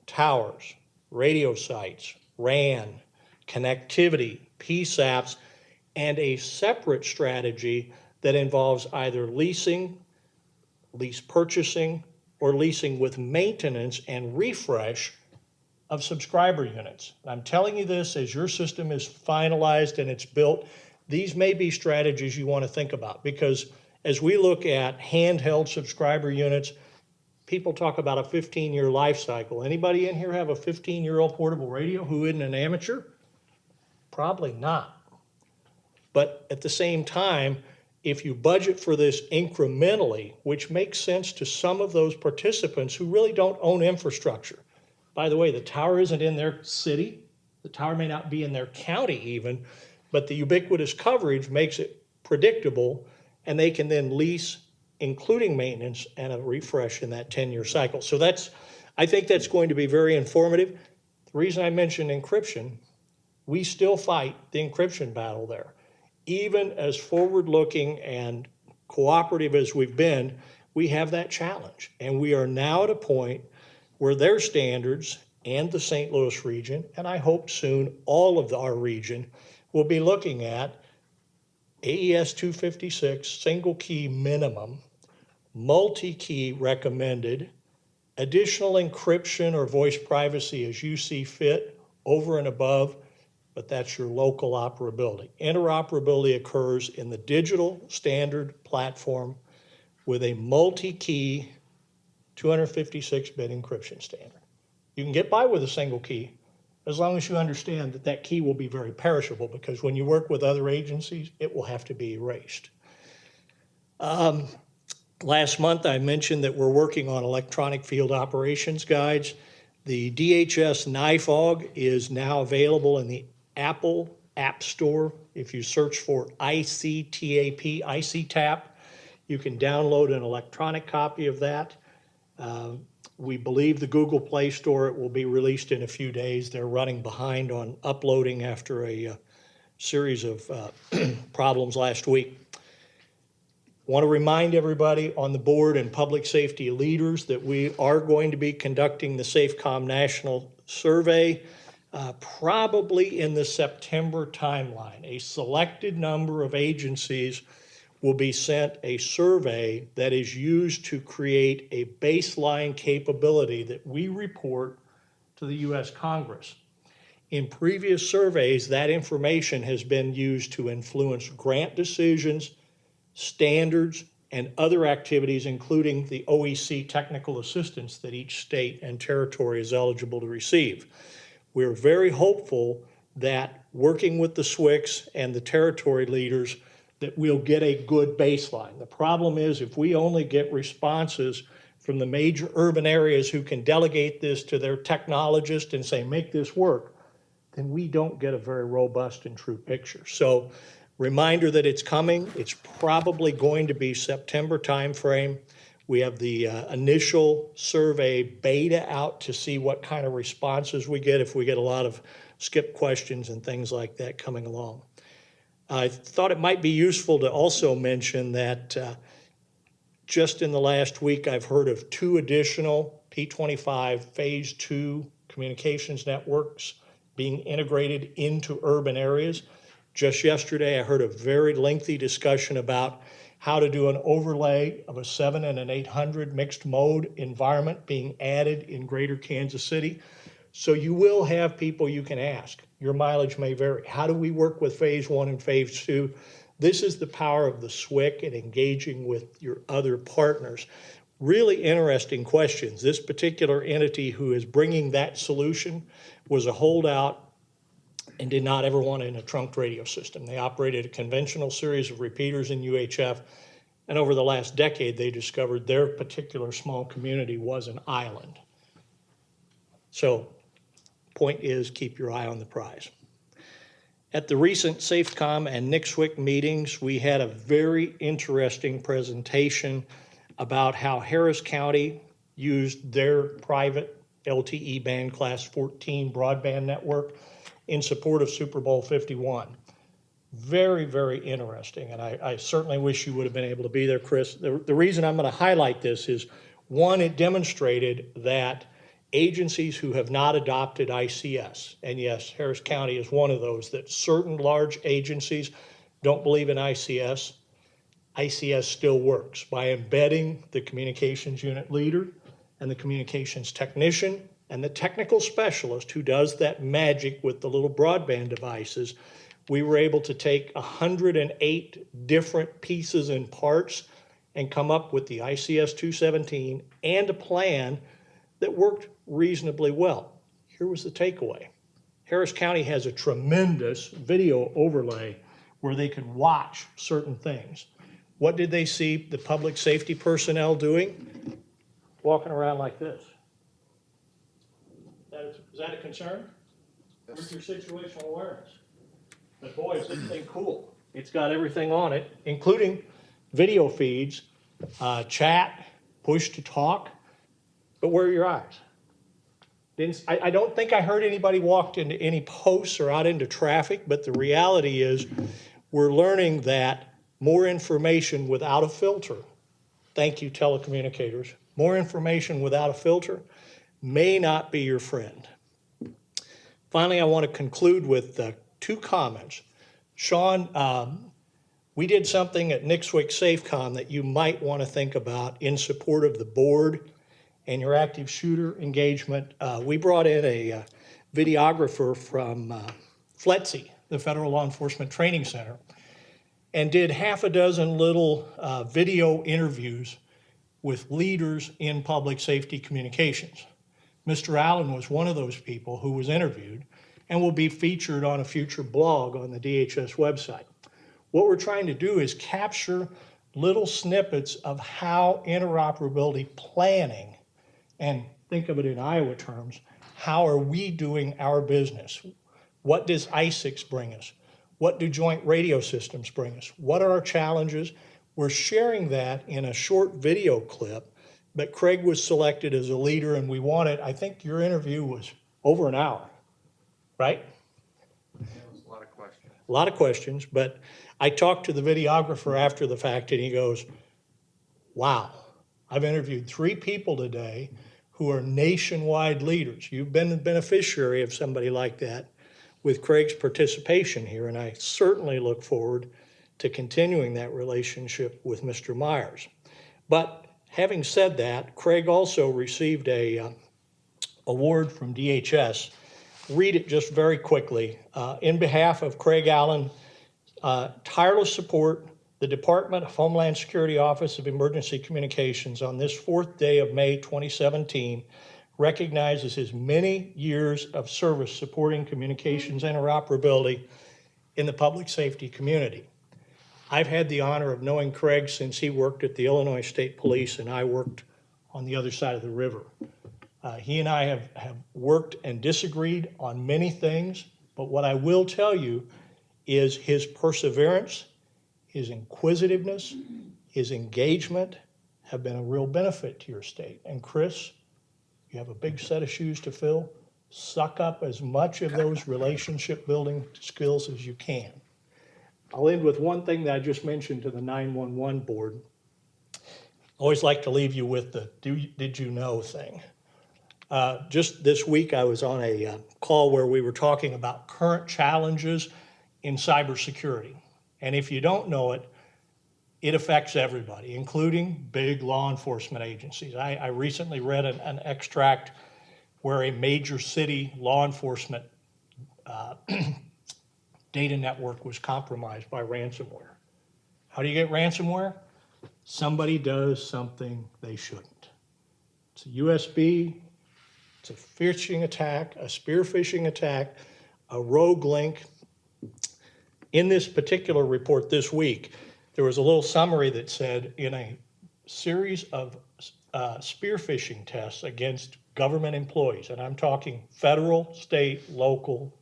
Towers, radio sites, RAN, connectivity, PSAPs, and a separate strategy that involves either leasing, lease purchasing, or leasing with maintenance and refresh of subscriber units. I'm telling you this as your system is finalized and it's built. These may be strategies you want to think about, because as we look at handheld subscriber units, people talk about a 15-year life cycle. Anybody in here have a 15-year-old portable radio who isn't an amateur? Probably not. But at the same time, if you budget for this incrementally, which makes sense to some of those participants who really don't own infrastructure. By the way, the tower isn't in their city. The tower may not be in their county even, but the ubiquitous coverage makes it predictable, and they can then lease, including maintenance and a refresh in that 10-year cycle. So I think that's going to be very informative. The reason I mentioned encryption, we still fight the encryption battle there. Even as forward-looking and cooperative as we've been, we have that challenge. And we are now at a point where their standards and the St. Louis region, and I hope soon all of our region, will be looking at AES 256, single key minimum, multi-key recommended, additional encryption or voice privacy as you see fit over and above, but that's your local operability. Interoperability occurs in the digital standard platform with a multi-key 256-bit encryption standard. You can get by with a single key as long as you understand that that key will be very perishable, because when you work with other agencies, it will have to be erased. Last month, I mentioned that we're working on electronic field operations guides. The DHS NIFOG is now available in the Apple App Store. If you search for ICTAP, you can download an electronic copy of that. We believe the Google Play Store, it will be released in a few days. They're running behind on uploading after a series of problems last week. Want to remind everybody on the board and public safety leaders that we are going to be conducting the SafeCom National Survey probably in the September timeline. A selected number of agencies will be sent a survey that is used to create a baseline capability that we report to the U.S. Congress. In previous surveys, that information has been used to influence grant decisions, standards, and other activities, including the OEC technical assistance that each state and territory is eligible to receive. We're very hopeful that working with the SWCS and the territory leaders, that we'll get a good baseline. The problem is, if we only get responses from the major urban areas who can delegate this to their technologist and say, make this work, then we don't get a very robust and true picture. So reminder that it's coming. It's probably going to be September timeframe. We have the initial survey beta out to see what kind of responses we get, if we get a lot of skip questions and things like that coming along. I thought it might be useful to also mention that just in the last week, I've heard of 2 additional P25 Phase 2 communications networks being integrated into urban areas. Just yesterday, I heard a very lengthy discussion about how to do an overlay of a 7 and an 800 mixed mode environment being added in greater Kansas City. So you will have people you can ask. Your mileage may vary. How do we work with Phase 1 and Phase 2? This is the power of the SWCS and engaging with your other partners. Really interesting questions. This particular entity who is bringing that solution was a holdout and did not ever want in a trunked radio system. They operated a conventional series of repeaters in UHF, and over the last decade, they discovered their particular small community was an island. So, point is, keep your eye on the prize. At the recent SafeCom and NICSWC meetings, we had a very interesting presentation about how Harris County used their private LTE band class 14 broadband network in support of Super Bowl 51. Very, very interesting, and I certainly wish you would have been able to be there, Chris. The reason I'm going to highlight this is, one, it demonstrated that agencies who have not adopted ICS, and yes, Harris County is one of those, that certain large agencies don't believe in ICS. ICS still works by embedding the communications unit leader and the communications technician and the technical specialist who does that magic with the little broadband devices. We were able to take 108 different pieces and parts and come up with the ICS 217 and a plan that worked reasonably well. Here was the takeaway. Harris County has a tremendous video overlay where they could watch certain things. What did they see the public safety personnel doing? Walking around like this. Is that a concern? Where's your situational awareness? But boy, is this thing cool. It's got everything on it, including video feeds, chat, push to talk. But where are your eyes? I don't think I heard anybody walked into any posts or out into traffic, but the reality is we're learning that more information without a filter, thank you telecommunicators, more information without a filter may not be your friend. Finally, I want to conclude with two comments. Sean, we did something at Nixwick SafeCom that you might want to think about in support of the board and your active shooter engagement. We brought in a videographer from FLETC, the Federal Law Enforcement Training Center, and did half a dozen little video interviews with leaders in public safety communications. Mr. Allen was one of those people who was interviewed and will be featured on a future blog on the DHS website. What we're trying to do is capture little snippets of how interoperability planning, and think of it in Iowa terms, how are we doing our business? What does Isicsb bring us? What do joint radio systems bring us? What are our challenges? We're sharing that in a short video clip, but Craig was selected as a leader and we wanted, I think your interview was over an hour, right? Yeah, it was a lot of questions. A lot of questions, but I talked to the videographer after the fact and he goes, wow, I've interviewed 3 people today who are nationwide leaders. You've been the beneficiary of somebody like that with Craig's participation here, and I certainly look forward to continuing that relationship with Mr. Myers. But having said that, Craig also received a award from DHS. Read it just very quickly. In behalf of Craig Allen, tireless support, the Department of Homeland Security Office of Emergency Communications on this 4th day of May 2017 recognizes his many years of service supporting communications interoperability in the public safety community. I've had the honor of knowing Craig since he worked at the Illinois State Police and I worked on the other side of the river. He and I have worked and disagreed on many things, but what I will tell you is his perseverance, his inquisitiveness, his engagement have been a real benefit to your state. And Chris, you have a big set of shoes to fill. Suck up as much of those relationship building skills as you can. I'll end with one thing that I just mentioned to the 911 board. I always like to leave you with the did you know thing. Just this week I was on a call where we were talking about current challenges in cybersecurity. And if you don't know it, it affects everybody, including big law enforcement agencies. I recently read an extract where a major city law enforcement data network was compromised by ransomware. How do you get ransomware? Somebody does something they shouldn't. It's a USB, it's a phishing attack, a spear phishing attack, a rogue link. In this particular report this week, there was a little summary that said in a series of spear phishing tests against government employees, and I'm talking federal, state, local,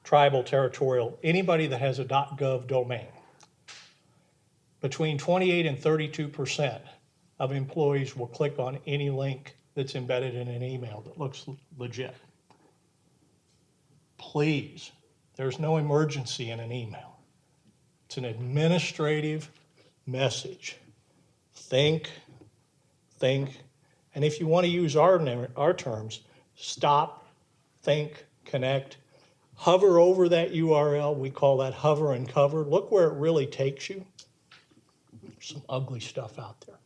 tribal, territorial, anybody that has a .gov domain, between 28 and 32% of employees will click on any link that's embedded in an email that looks legit. Please, there's no emergency in an email. It's an administrative message. Think, and if you want to use our terms, stop, think, connect, hover over that URL. We call that hover and cover. Look where it really takes you. There's some ugly stuff out there.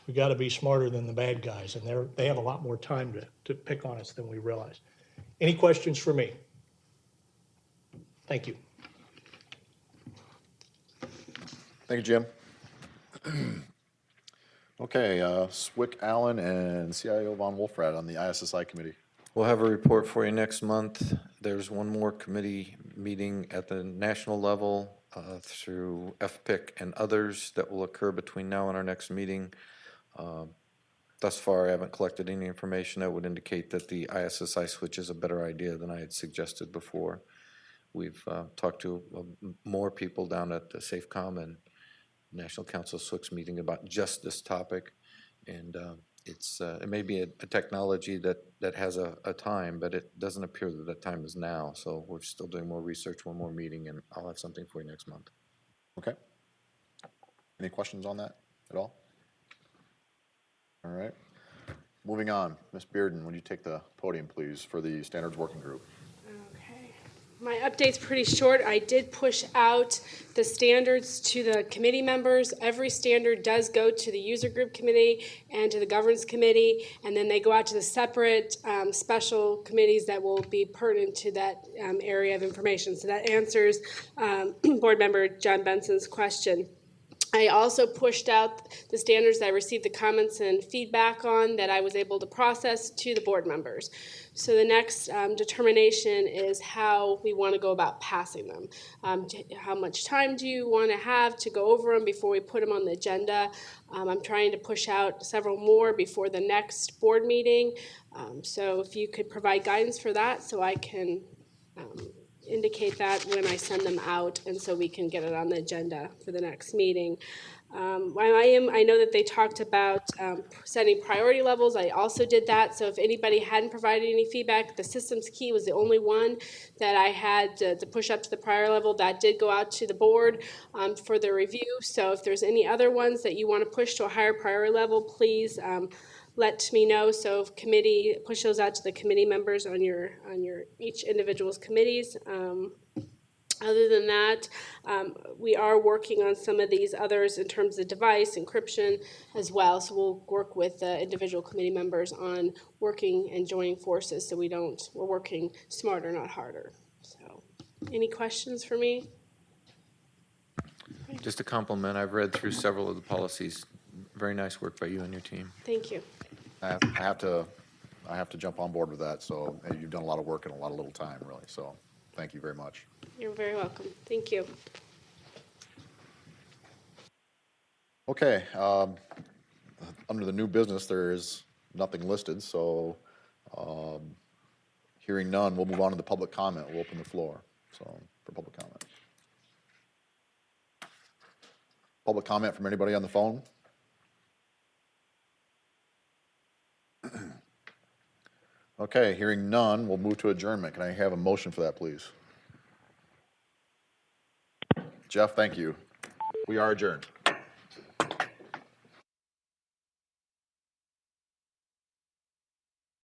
We got to be smarter than the bad guys, and they have a lot more time to pick on us than we realize. Any questions for me? Thank you. Thank you, Jim. Okay, Swick Allen and CIO Von Wolfrat on the ISSI committee. We'll have a report for you next month. There's one more committee meeting at the national level through FPIC and others that will occur between now and our next meeting. Thus far, I haven't collected any information that would indicate that the ISSI switch is a better idea than I had suggested before. We've talked to more people down at the SAFECOM and National Council SWIC's meeting about just this topic, and it may be a technology that has a time, but it doesn't appear that that time is now. So we're still doing more research, one more meeting, and I'll have something for you next month. Okay. Any questions on that at all? All right. Moving on, Ms. Bearden, would you take the podium, please, for the Standards Working Group? My update's pretty short. I did push out the standards to the committee members. Every standard does go to the user group committee and to the governance committee, and then they go out to the separate special committees that will be pertinent to that area of information. So that answers Board Member John Benson's question. I also pushed out the standards that I received the comments and feedback on that I was able to process to the board members. So the next determination is how we want to go about passing them. How much time do you want to have to go over them before we put them on the agenda? I'm trying to push out several more before the next board meeting. So if you could provide guidance for that so I can indicate that when I send them out, and so we can get it on the agenda for the next meeting. I know that they talked about setting priority levels. I also did that. So if anybody hadn't provided any feedback, the systems key was the only one that I had to push up to the priority level. That did go out to the board for their review. So if there's any other ones that you want to push to a higher priority level, please let me know. So committee, push those out to the committee members on your each individual's committees. Other than that, we are working on some of these others in terms of device encryption as well. So we'll work with the individual committee members on working and joining forces so we're working smarter, not harder. So any questions for me? Just a compliment. I've read through several of the policies. Very nice work by you and your team. Thank you. I have to jump on board with that. So you've done a lot of work in a lot of little time, really. So thank you very much. You're very welcome. Thank you. Okay. Under the new business, there is nothing listed. So hearing none, we'll move on to the public comment. We'll open the floor for public comment. Public comment from anybody on the phone? Okay, hearing none, we'll move to adjournment. Can I have a motion for that, please? Jeff, thank you. We are adjourned.